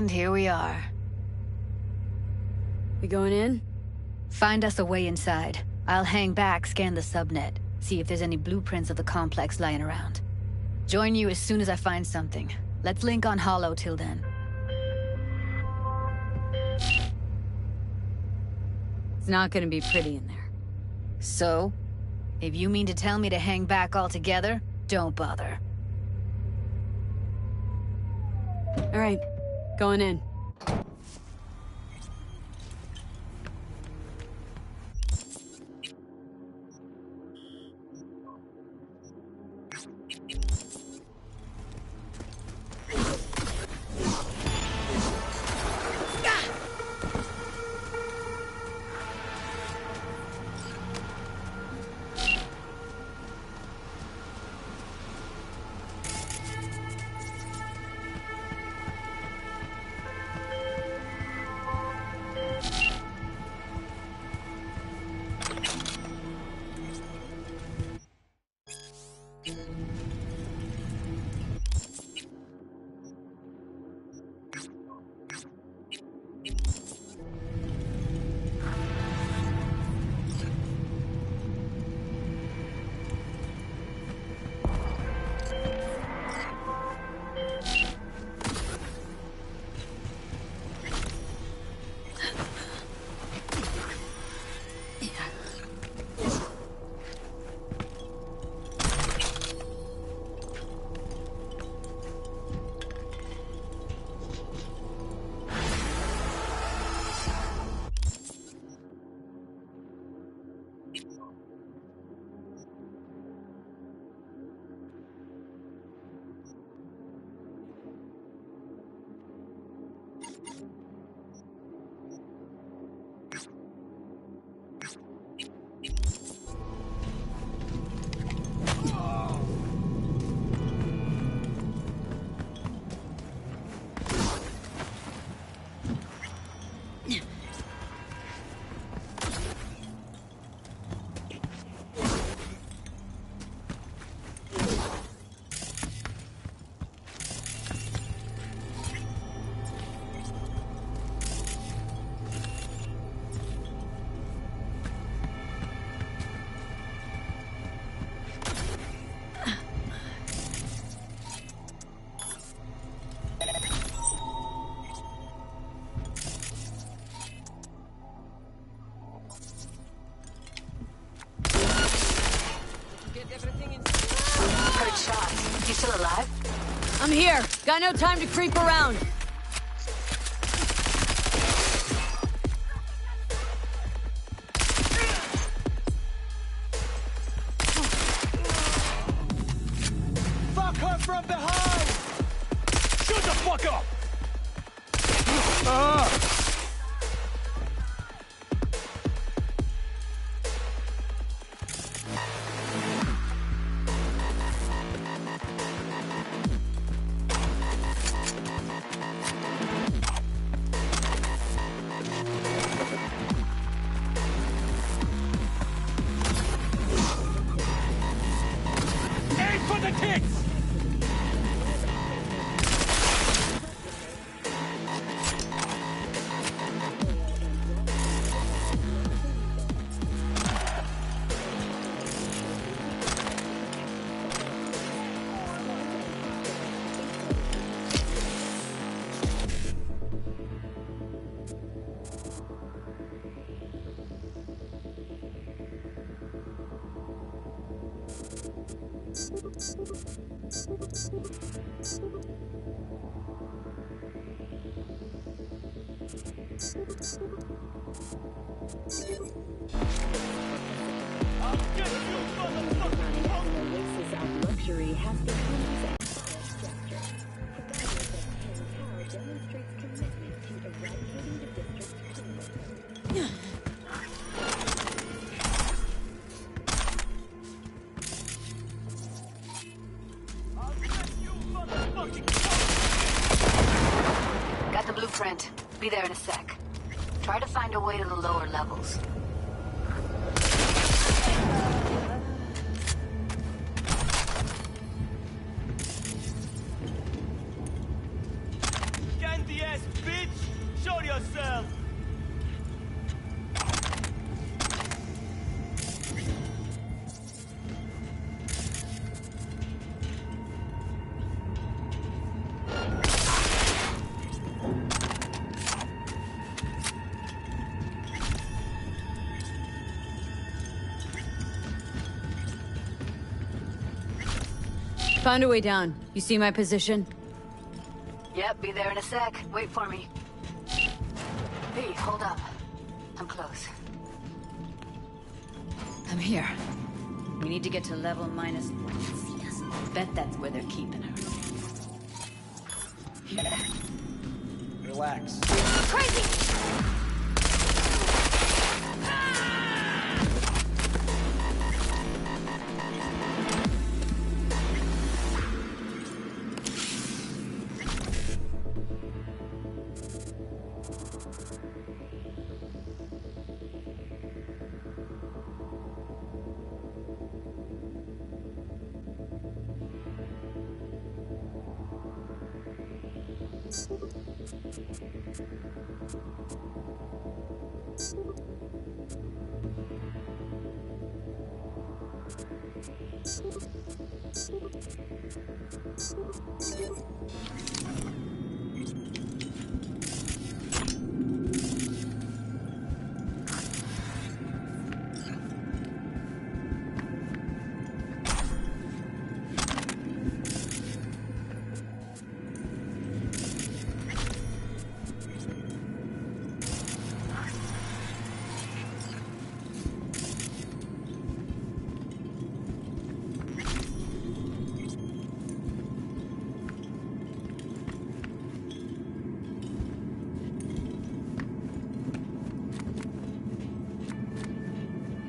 And here we are. We going in? Find us a way inside. I'll hang back, scan the subnet, see if there's any blueprints of the complex lying around. Join you as soon as I find something. Let's link on Hollow till then. It's not gonna be pretty in there. So? If you mean to tell me to hang back altogether, don't bother. All right, going in. I'm here. Got no time to creep around. Fuck her from behind! Shut the fuck up! Aim for the tits! Luxury has become his structure. Provided that Tower demonstrates commitment to eradicating the district's criminals. Got the blueprint. Be there in a sec. Try to find a way to the lower levels. Candy ass bitch! Show yourself! Found a way down. You see my position? Yep, be there in a sec. Wait for me. Hey, hold up. I'm close. I'm here. We need to get to level minus... See us. Bet that's where they're keeping her. Relax. Crazy!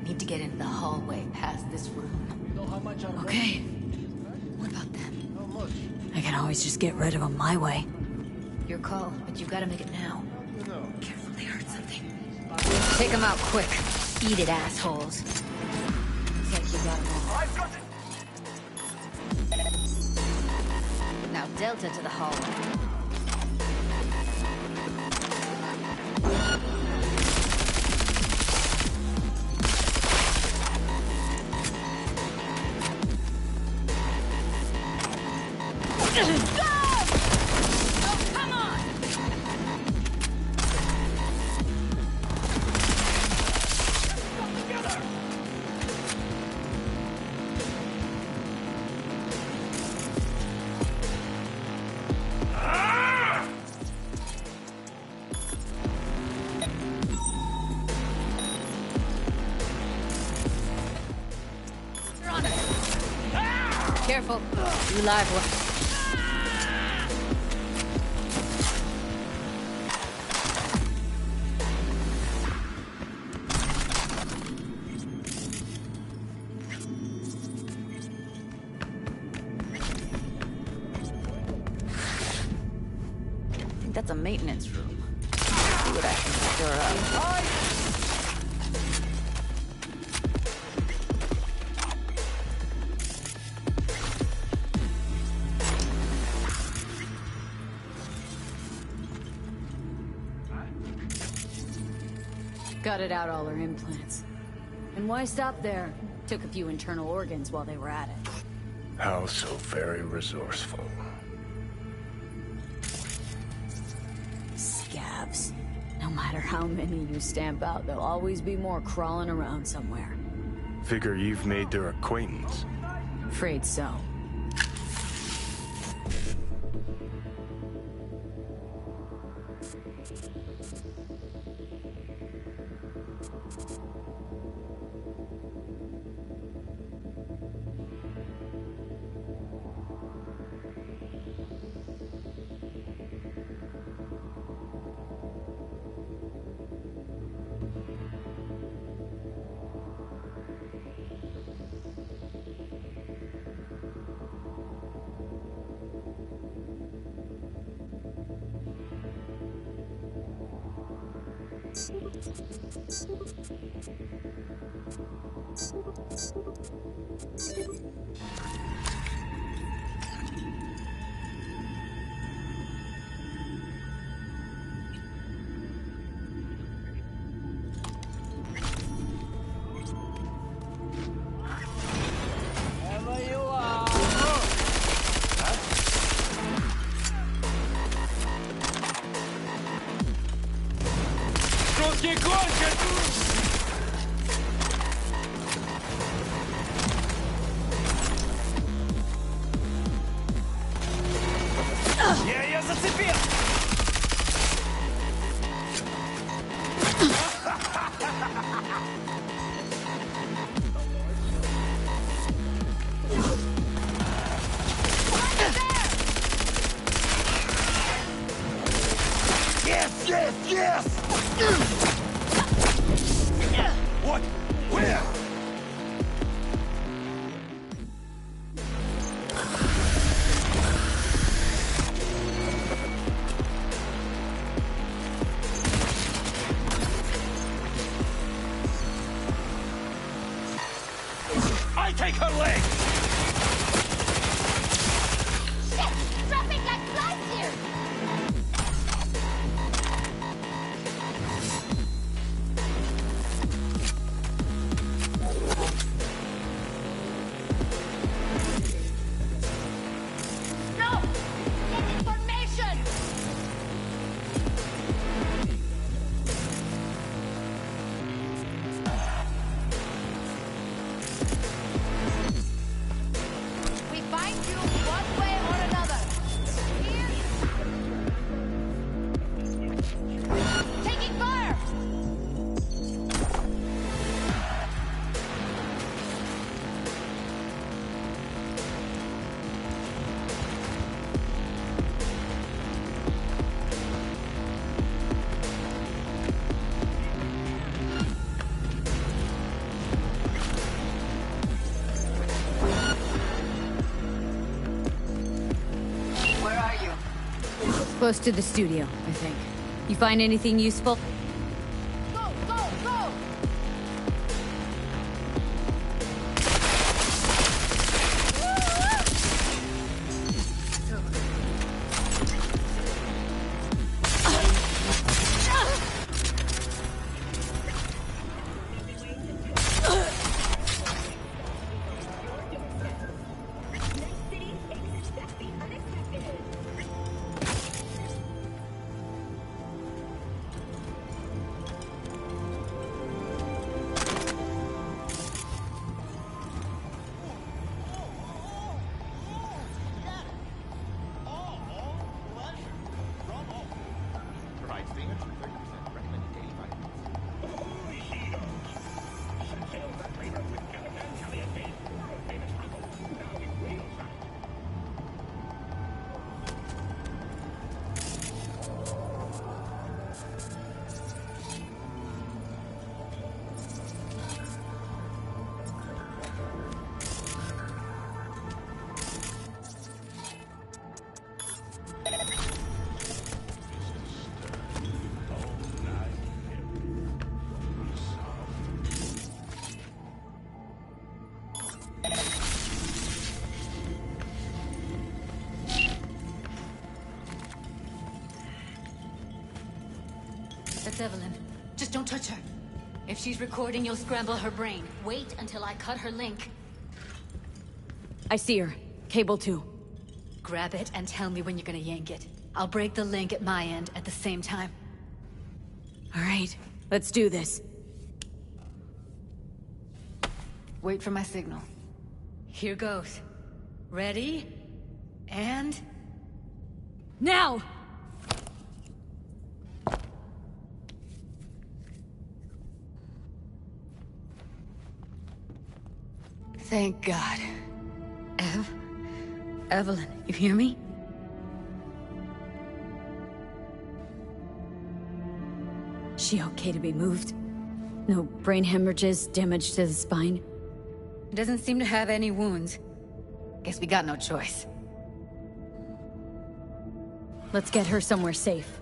Need to get into the hallway past this room. You know how much I Okay. What about them? How much? I can always just get rid of them my way. Your call, but you gotta make it now. You know. Careful, they heard something. Take them out quick. Eat it, assholes. Looks like you got them all. I've got it! Now Delta to the hallway. Careful. You live one. I think that's a maintenance room. See what I can stir up. Gutted out all her implants. And why stop there? Took a few internal organs while they were at it. How so very resourceful. Scabs. No matter how many you stamp out, there'll always be more crawling around somewhere. Figure you've made their acquaintance. Afraid so. Я ее зацепил! Yes, yes, yes! What? Where? I take her leg! Shit! Dropping like flies here! No! Get information! We find you one way or another. Here. Taking fire! Where are you? Close to the studio, I think. You find anything useful? Go, go, go! That's Evelyn. Just don't touch her. If she's recording, you'll scramble her brain. Wait until I cut her link. I see her. Cable 2. Grab it and tell me when you're gonna yank it. I'll break the link at my end at the same time. All right, let's do this. Wait for my signal. Here goes. Ready? And... now! Thank God. Evelyn, you hear me? She okay to be moved? No brain hemorrhages, damage to the spine? Doesn't seem to have any wounds. Guess we got no choice. Let's get her somewhere safe.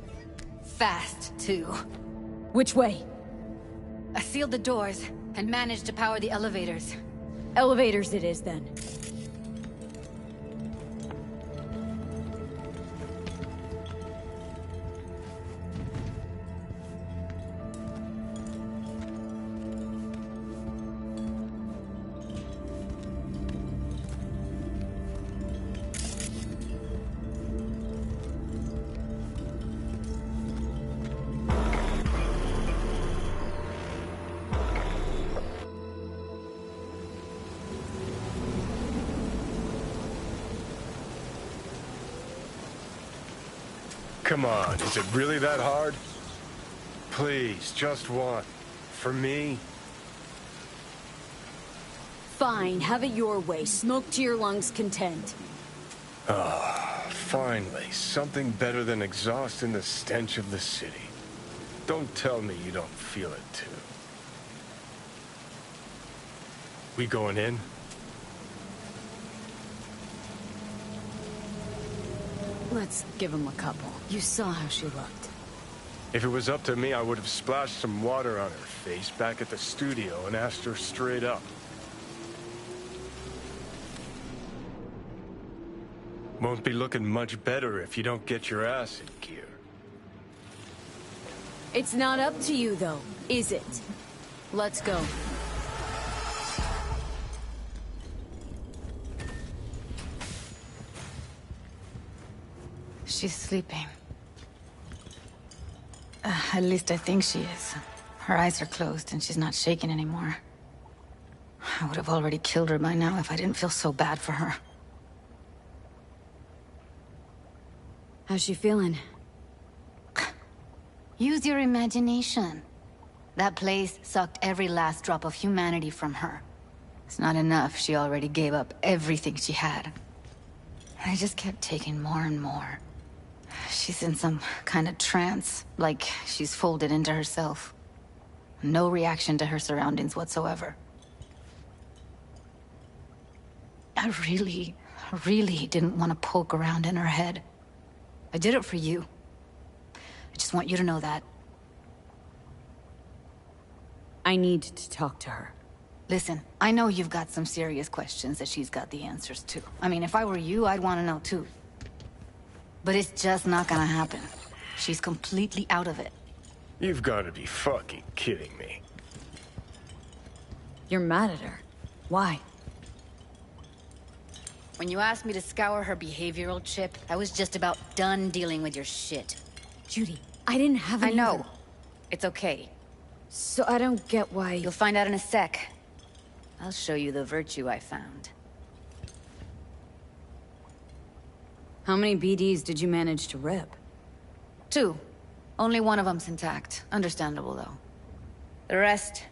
Fast, too. Which way? I sealed the doors and managed to power the elevators. Elevators it is, then. Come on, is it really that hard? Please, just one. For me? Fine, have it your way. Smoke to your lungs' content. Ah, finally. Something better than exhaust in the stench of the city. Don't tell me you don't feel it, too. We going in? Let's give him a couple. You saw how she looked. If it was up to me, I would have splashed some water on her face back at the studio and asked her straight up. Won't be looking much better if you don't get your ass in gear. It's not up to you, though, is it? Let's go. She's sleeping. At least I think she is. Her eyes are closed and she's not shaking anymore. I would have already killed her by now if I didn't feel so bad for her. How's she feeling? Use your imagination. That place sucked every last drop of humanity from her. It's not enough. She already gave up everything she had. I just kept taking more and more. She's in some kind of trance, like she's folded into herself. No reaction to her surroundings whatsoever. I really didn't want to poke around in her head. I did it for you. I just want you to know that. I need to talk to her. Listen, I know you've got some serious questions that she's got the answers to. I mean, if I were you, I'd want to know too. But it's just not gonna happen. She's completely out of it. You've got to be fucking kidding me. You're mad at her. Why? When you asked me to scour her behavioral chip, I was just about done dealing with your shit. Judy, I didn't have any... I know. It's okay. So I don't get why... You'll find out in a sec. I'll show you the virtue I found. How many BDs did you manage to rip? 2. Only one of them's intact. Understandable, though. The rest...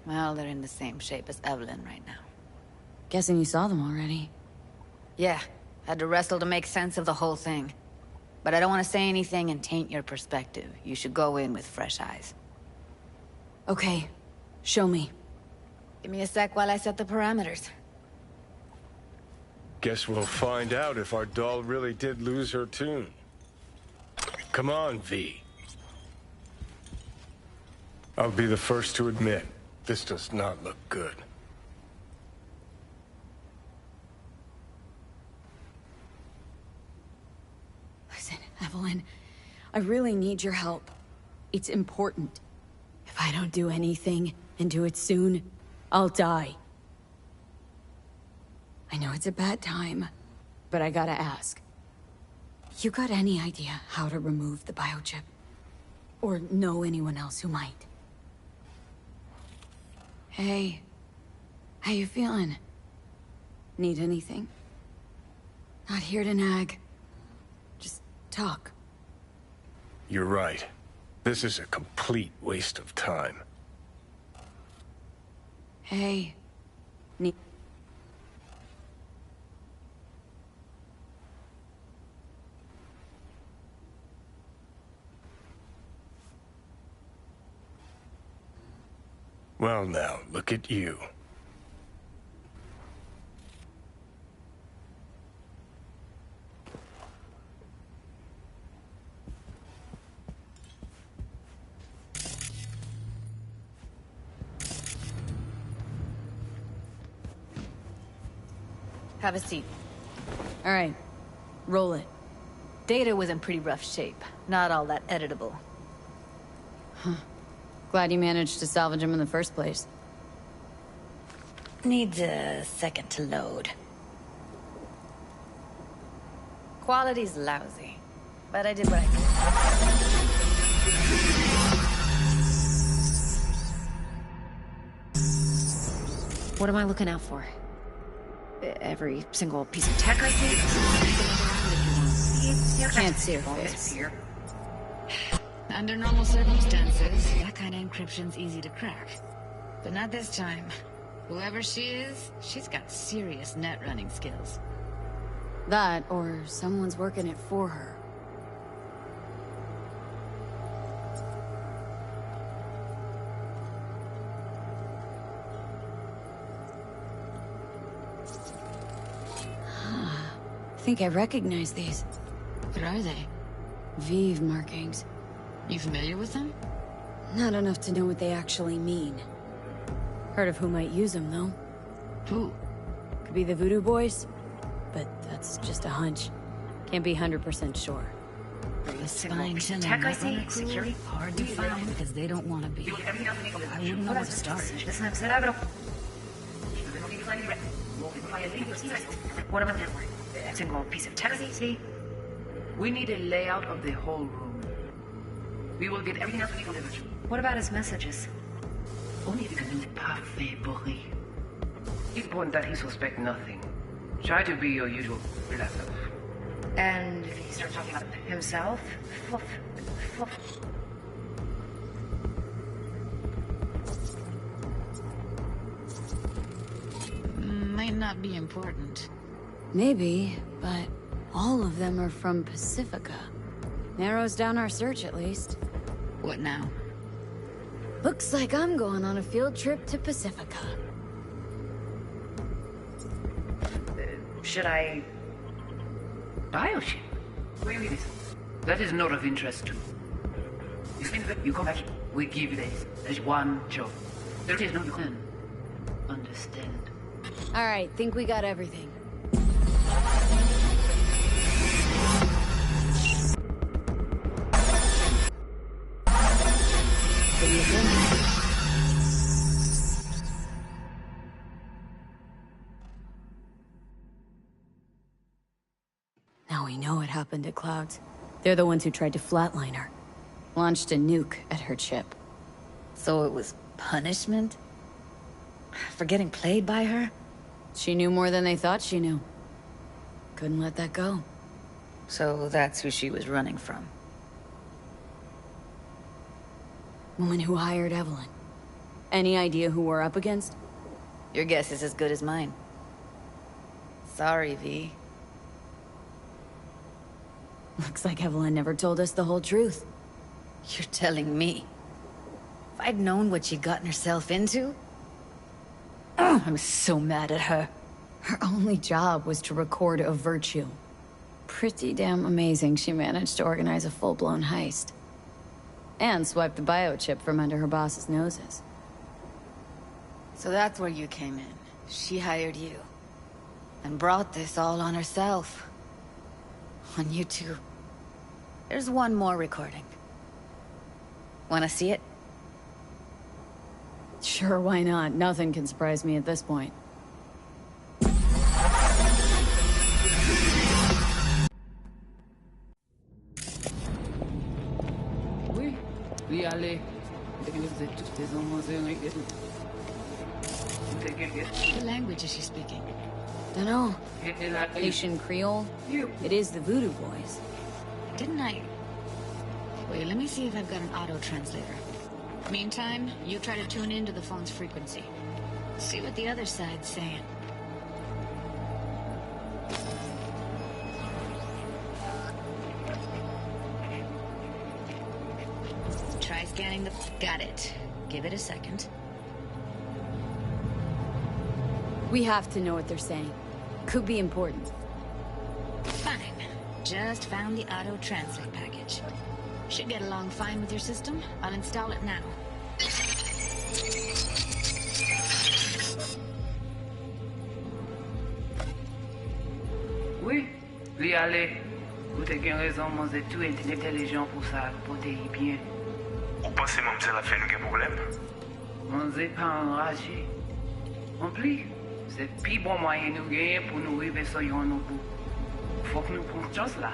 well, they're in the same shape as Evelyn right now. Guessing you saw them already. Yeah. Had to wrestle to make sense of the whole thing. But I don't want to say anything and taint your perspective. You should go in with fresh eyes. Okay. Show me. Give me a sec while I set the parameters. Guess we'll find out if our doll really did lose her tune. Come on, V. I'll be the first to admit, this does not look good. Listen, Evelyn, I really need your help. It's important. If I don't do anything, and do it soon, I'll die. I know it's a bad time, but I gotta ask. You got any idea how to remove the biochip? Or know anyone else who might? Hey, how you feeling? Need anything? Not here to nag. Just talk. You're right. This is a complete waste of time. Hey. Need... Well now, look at you. Have a seat. All right. Roll it. Data was in pretty rough shape. Not all that editable. Huh. Glad you managed to salvage him in the first place. Needs a second to load. Quality's lousy, but I did what I could. What am I looking out for? Every single piece of tech I see? Can't see her face. Under normal circumstances, that kind of encryption's easy to crack. But not this time. Whoever she is, she's got serious net running skills. That, or someone's working it for her. I think I recognize these. What are they? Vive markings. You familiar with them? Not enough to know what they actually mean. Heard of who might use them, though. Who? Could be the Voodoo Boys, but that's just a hunch. Can't be 100% sure. The spines and tech I see? Security? Hard to find because they don't want to be. I wouldn't know where to start. What about that? A single piece of tech, see? We need a layout of the whole room. We will get everything else we delivered. What about his messages? Only if you can do parfait bourré. It's important that he suspect nothing. Try to be your usual bluff. And if he starts talking about himself? Fluff. Fluff. Might not be important. Maybe, but all of them are from Pacifica. Narrows down our search, at least. What now? Looks like I'm going on a field trip to Pacifica. Should I... Biochip? Where is this? That is not of interest to. You come back, we give you this. There's one job. There is no you can understand. Alright, think we got everything. What do you think? Now we know what happened to Clouds. They're the ones who tried to flatline her. Launched a nuke at her chip. So it was punishment? For getting played by her? She knew more than they thought she knew. Couldn't let that go. So that's who she was running from. Woman who hired Evelyn. Any idea who we're up against? Your guess is as good as mine. Sorry, V. Looks like Evelyn never told us the whole truth. You're telling me? If I'd known what she'd gotten herself into... I'm so mad at her. Her only job was to record a virtue. Pretty damn amazing she managed to organize a full-blown heist. And swipe the biochip from under her boss's noses. So that's where you came in. She hired you. And brought this all on herself. On you two. There's one more recording. Wanna see it? Sure, why not? Nothing can surprise me at this point. Oui, allez. What language is she speaking? Dunno. Haitian Creole? It is the Voodoo Boys. Didn't I... Wait, let me see if I've got an auto-translator. Meantime, you try to tune into the phone's frequency. See what the other side's saying. Try scanning the... Got it. Give it a second. We have to know what they're saying. Could be important. Fine. Just found the auto-translate package. Should get along fine with your system. I'll install it now. Oui, oui, allez. Vous avez bien raison, moi c'est tout intelligent pour ça, pour te y bien. Vous pensez même que ça va faire un problème? On n'est pas enragé. En plus, c'est le plus bon moyen de nous gagner pour nous arriver sur nos bouts. Faut que nous prenions chance là.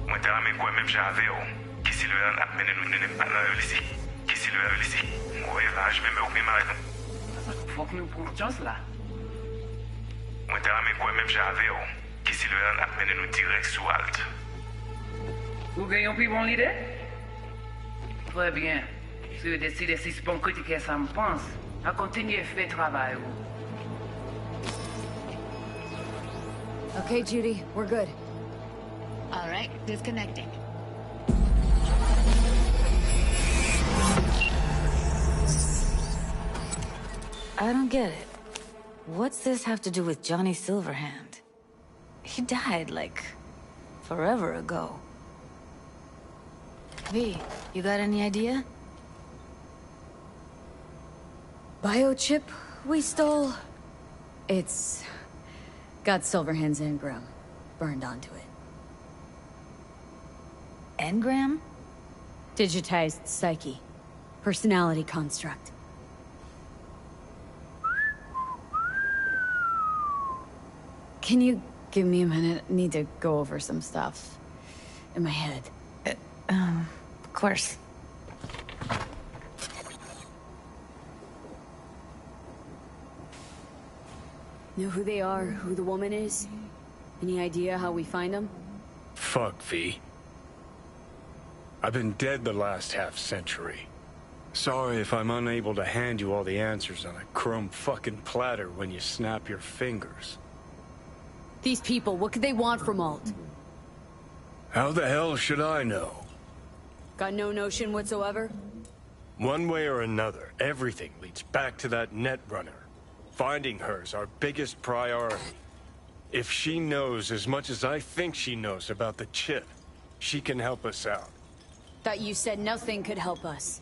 Moi, t'as ramé quoi même j'avais, qui s'il veut en amener nous n'est pas là ici. Qui s'il veut ici. Moi, là, je vais me remettre ma raison. Faut que nous prenions chance là. Moi, t'as ramé quoi même j'avais, qui s'il veut en amener nous direct sous halte. Vous gagnez plus bon l'idée? Très bien. Si vous décidez si c'est bon critiquer ça me pense, à continuer à faire travail. Okay, Judy, we're good. All right, disconnecting. I don't get it. What's this have to do with Johnny Silverhand? He died, like, forever ago. V, you got any idea? Biochip we stole? It's... got Silverhand's engram burned onto it. Engram? Digitized psyche. Personality construct. Can you give me a minute? I need to go over some stuff in my head. Of course. Know who they are, who the woman is? Any idea how we find them? Fuck, V. I've been dead the last half-century. Sorry if I'm unable to hand you all the answers on a chrome fucking platter when you snap your fingers. These people, what could they want from Alt? How the hell should I know? Got no notion whatsoever? One way or another, everything leads back to that Netrunner. Finding her's our biggest priority. If she knows as much as I think she knows about the chip, she can help us out. Thought you said nothing could help us.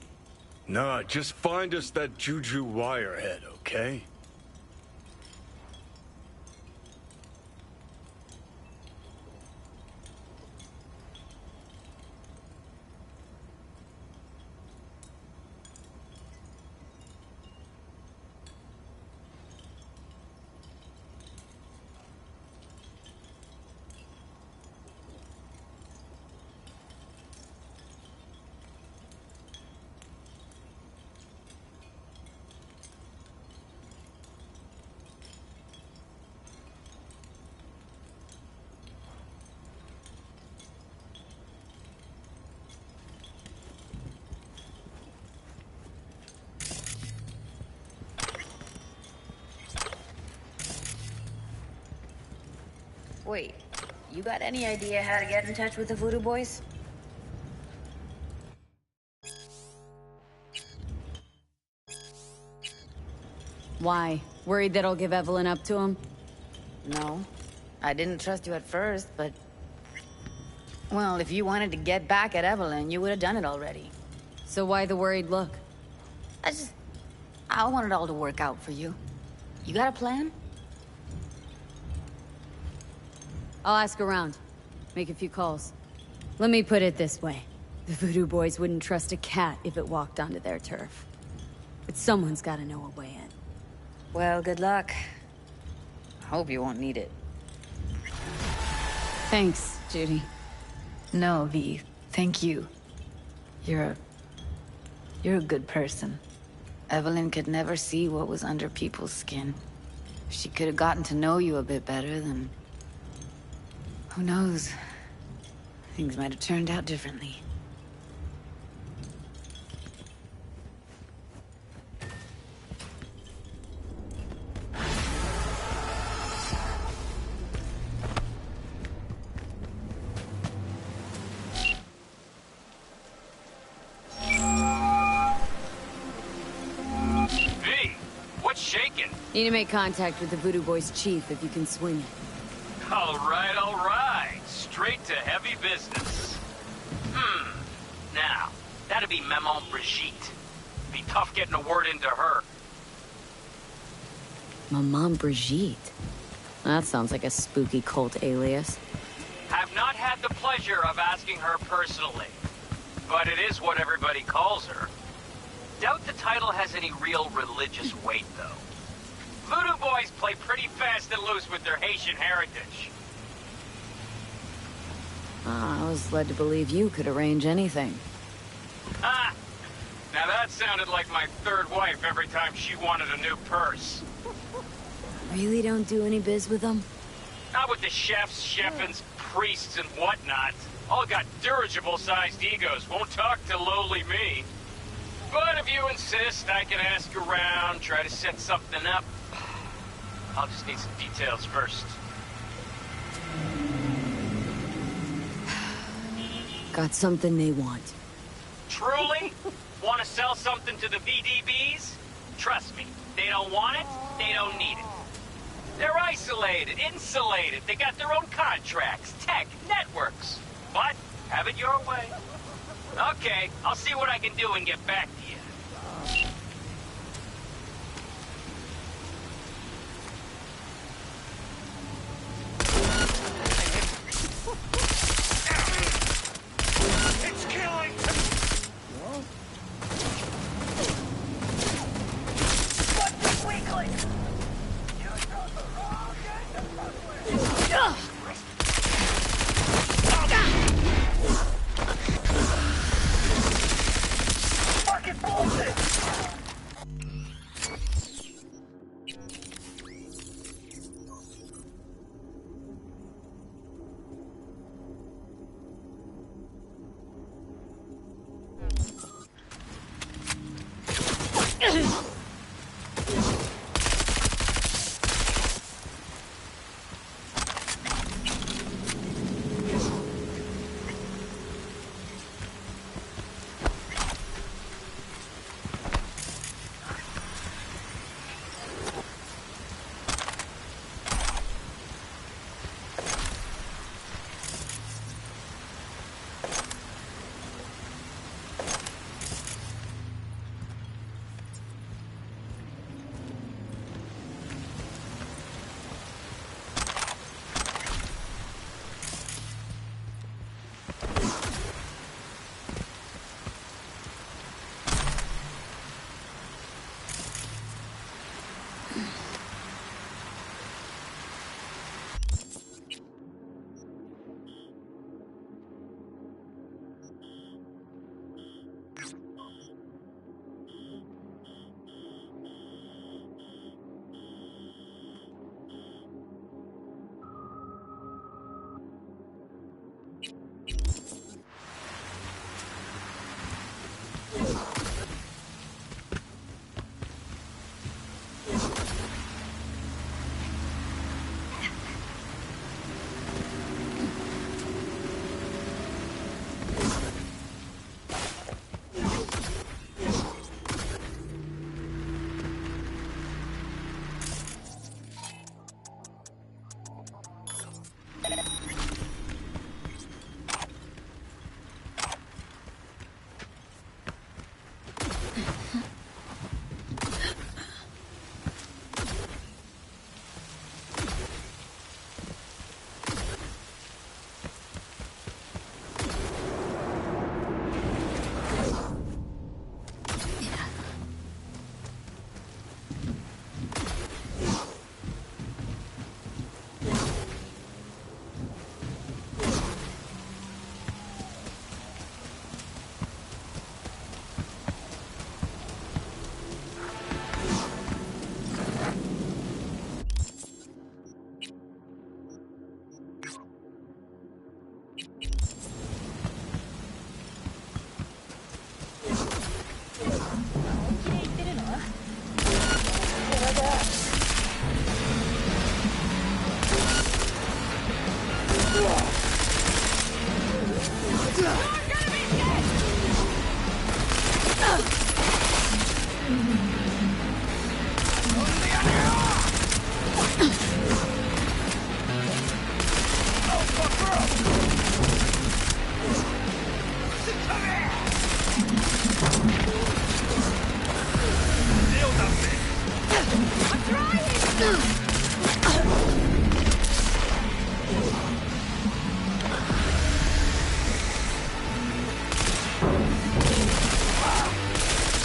Nah, just find us that Juju wirehead, okay? Wait, you got any idea how to get in touch with the Voodoo Boys? Why? Worried that I'll give Evelyn up to him? No. I didn't trust you at first, but... Well, if you wanted to get back at Evelyn, you would have done it already. So why the worried look? I want it all to work out for you. You got a plan? I'll ask around. Make a few calls. Let me put it this way. The Voodoo Boys wouldn't trust a cat if it walked onto their turf. But someone's gotta know a way in. Well, good luck. Hope you won't need it. Thanks, Judy. No, V. Thank you. You're a good person. Evelyn could never see what was under people's skin. If she could have gotten to know you a bit better, then... who knows? Things might have turned out differently. Need to make contact with the Voodoo Boys chief if you can swing it. All right. Straight to heavy business. Now, that'd be Maman Brigitte. Be tough getting a word into her. Maman Brigitte? That sounds like a spooky cult alias. Have not had the pleasure of asking her personally, but it is what everybody calls her. Doubt the title has any real religious weight, though. Voodoo Boys play pretty fast and loose with their Haitian heritage. I was led to believe you could arrange anything. Ah! Now that sounded like my third wife every time she wanted a new purse. Really don't do any biz with them? Not with the chefs, chefins, priests, and whatnot. All got dirigible-sized egos, won't talk to lowly me. But if you insist, I can ask around, try to set something up. I'll just need some details first. Got something they want. Truly? Want to sell something to the VDBs? Trust me, they don't want it, they don't need it. They're isolated, insulated, they got their own contracts, tech, networks. But, have it your way. Okay, I'll see what I can do and get back to you. It's killing! What the weakling? You chose the wrong end of the Fucking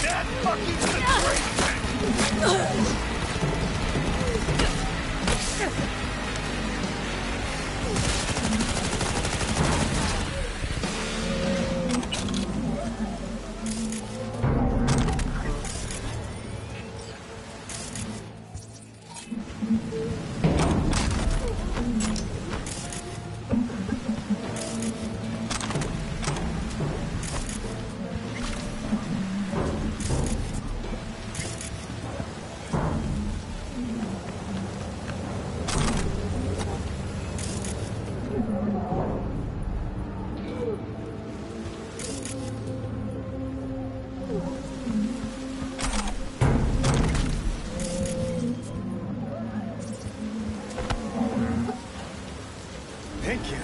That fucking crazy! Thank you.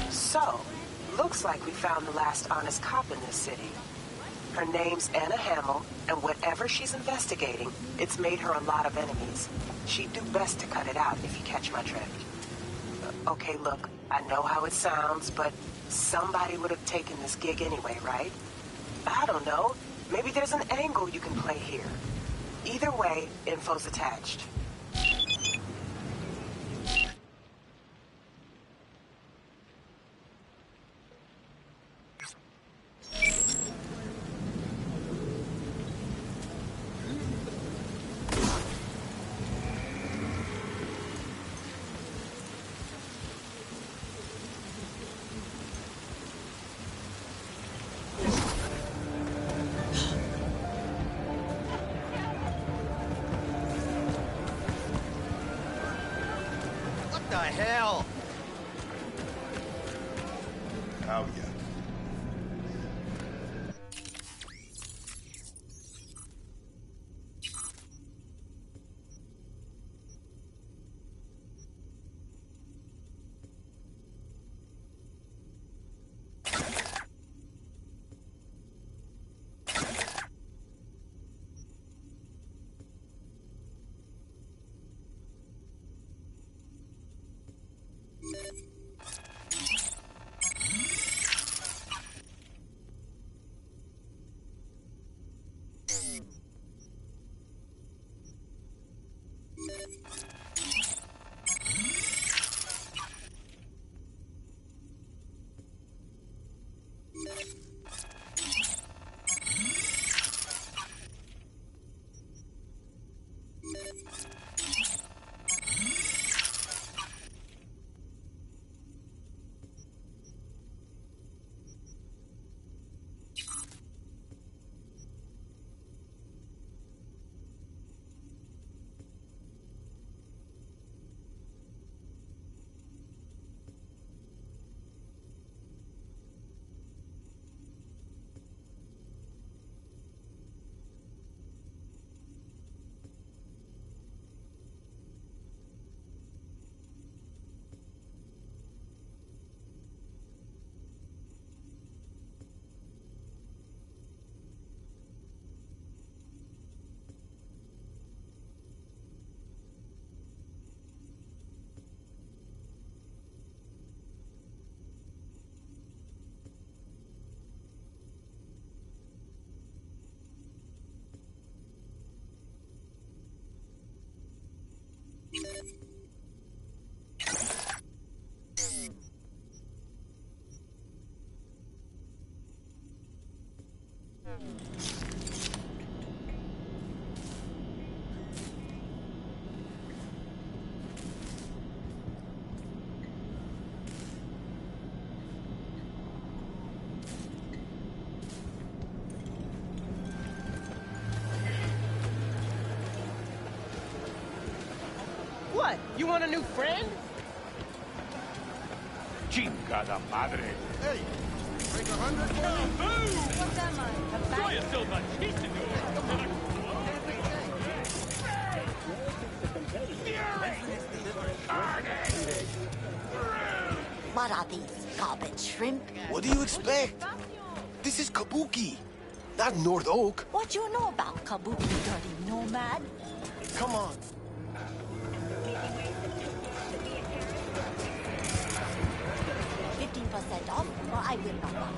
So, looks like we found the last honest cop in this city. Her name's Anna Hamill, and whatever she's investigating, it's made her a lot of enemies. She'd do best to cut it out if you catch my drift. Okay, look, I know how it sounds, but somebody would have taken this gig anyway, right? I don't know. Maybe there's an angle you can play here. Either way, info's attached. What the hell? Oh, yeah. What? You want a new friend? Chingada madre. Hey, break 100 for you? What's that, man? Try a silver What are these garbage shrimp? What do you expect? This is Kabuki, not North Oak. What you know about Kabuki, dirty nomad? Come on. $15% off, or I will not buy.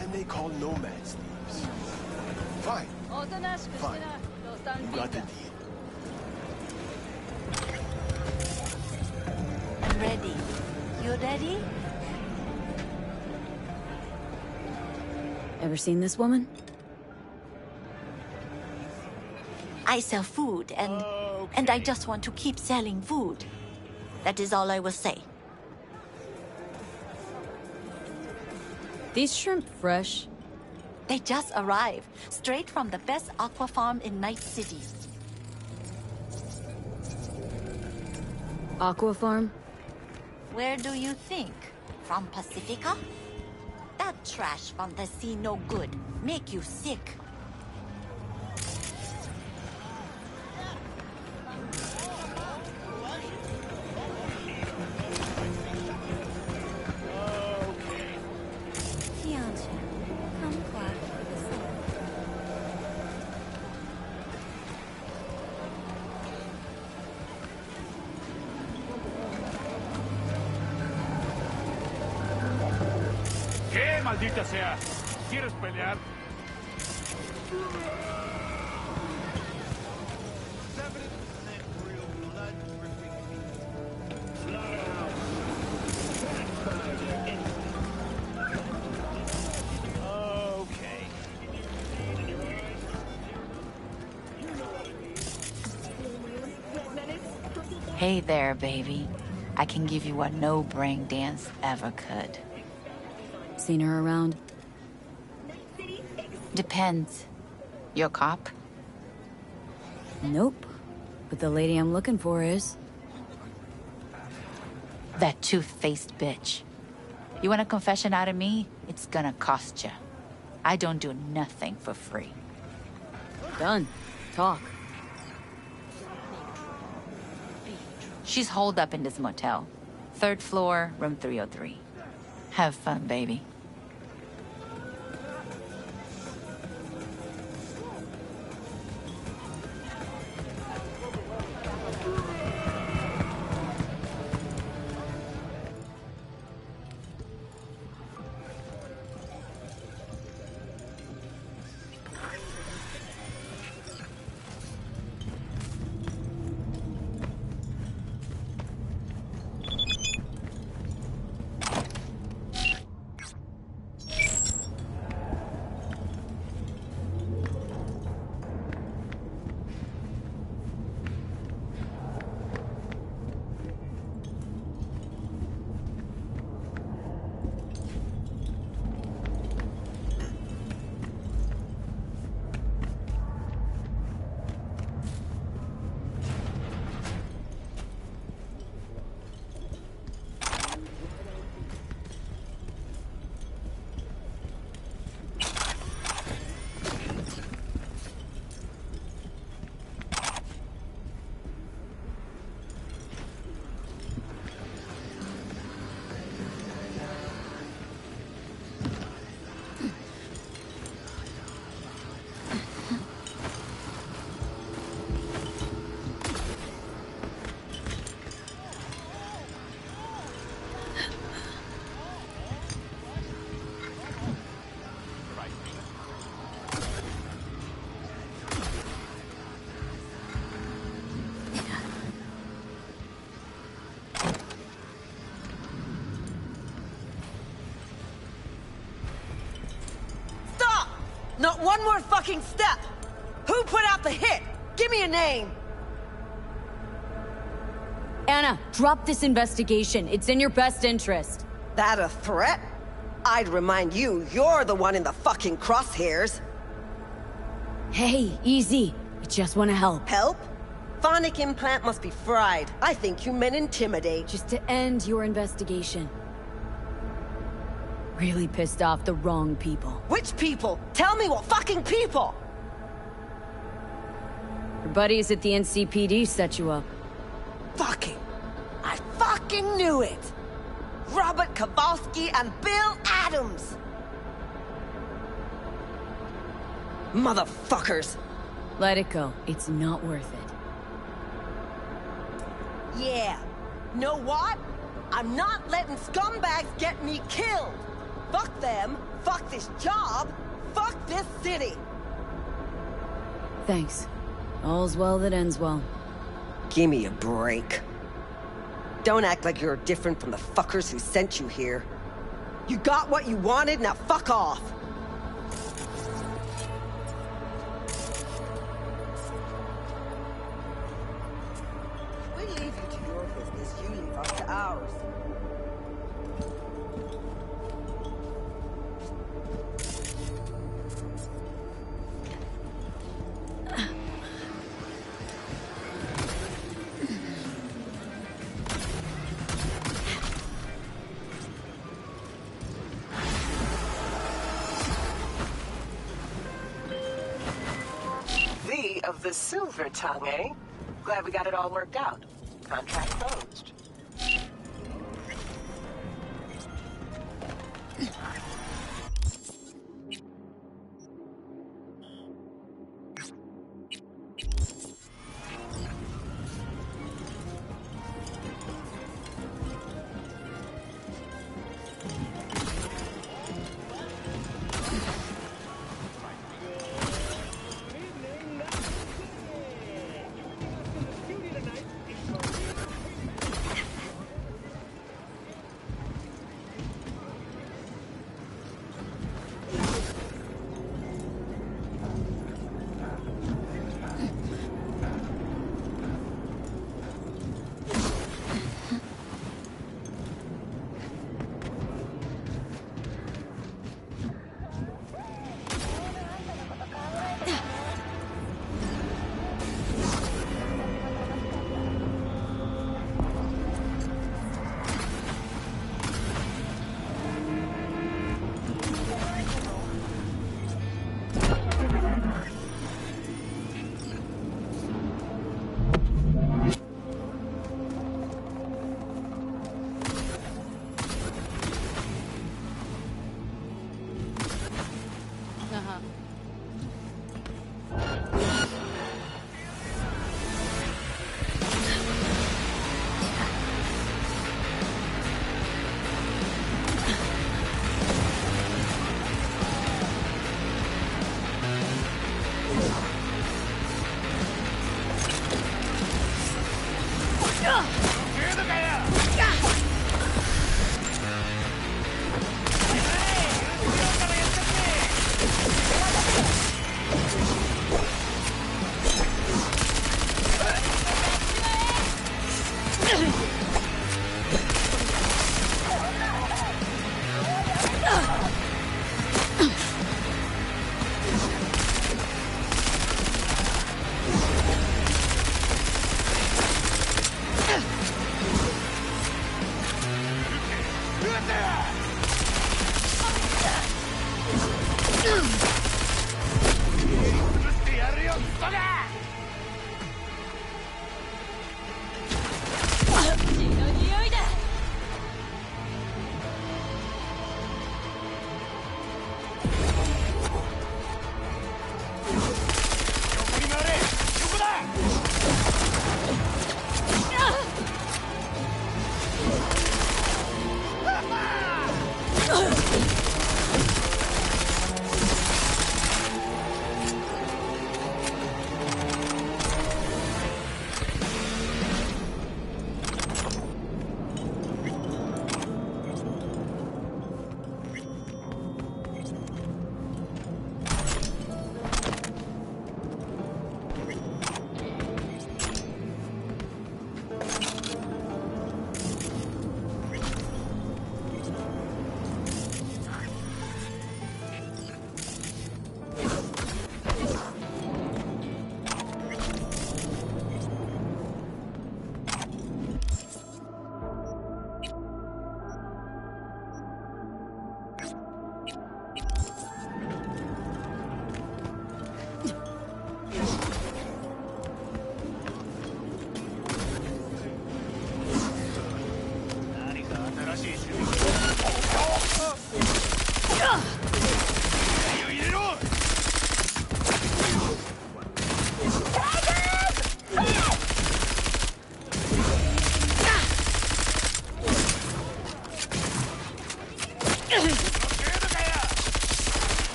And they call nomads thieves. Fine. Fine. You got the deal. I'm ready. You ready? Ever seen this woman? I sell food, and I just want to keep selling food. That is all I will say. These shrimp fresh? They just arrived, straight from the best aqua farm in Night City. Aqua farm? Where do you think? From Pacifica? That trash from the sea no good. Make you sick. ¿Qué, maldita sea? ¿Quieres pelear? Hey there, baby. I can give you what no brain dance ever could. Seen her around? Depends. You a cop? Nope. But the lady I'm looking for is. That tooth-faced bitch. You want a confession out of me? It's gonna cost you. I don't do nothing for free. Done. Talk. She's holed up in this motel. 3rd floor, room 303. Have fun, baby. Not one more fucking step! Who put out the hit? Give me a name! Anna, drop this investigation. It's in your best interest. That a threat? I'd remind you, you're the one in the fucking crosshairs. Hey, easy. I just want to help. Help? phonic implant must be fried. I think you meant intimidate. Just to end your investigation. Really pissed off the wrong people. Which people? Tell me what fucking people! Your buddies at the NCPD set you up. Fucking! I fucking knew it! Robert Kowalski and Bill Adams! Motherfuckers! Let it go. It's not worth it. Yeah. Know what? I'm not letting scumbags get me killed! Fuck them, fuck this job, fuck this city! Thanks. All's well that ends well. Give me a break. Don't act like you're different from the fuckers who sent you here. You got what you wanted, now fuck off! We leave you to your business, you leave us to ours. Of the Silver Tongue, eh? Glad we got it all worked out. Contract closed.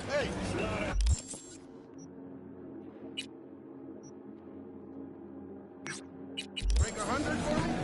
Hey, Slaughter. Break 100 for me?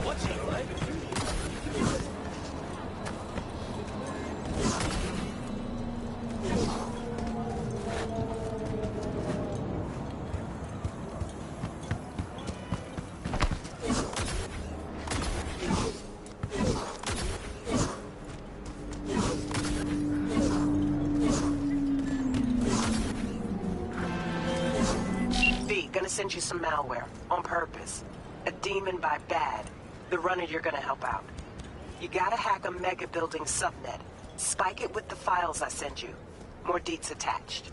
What's he like? Gonna send you some malware. On purpose. A demon by bad. The runner you're gonna help out. You gotta hack a mega building subnet. Spike it with the files I send you. More deets attached.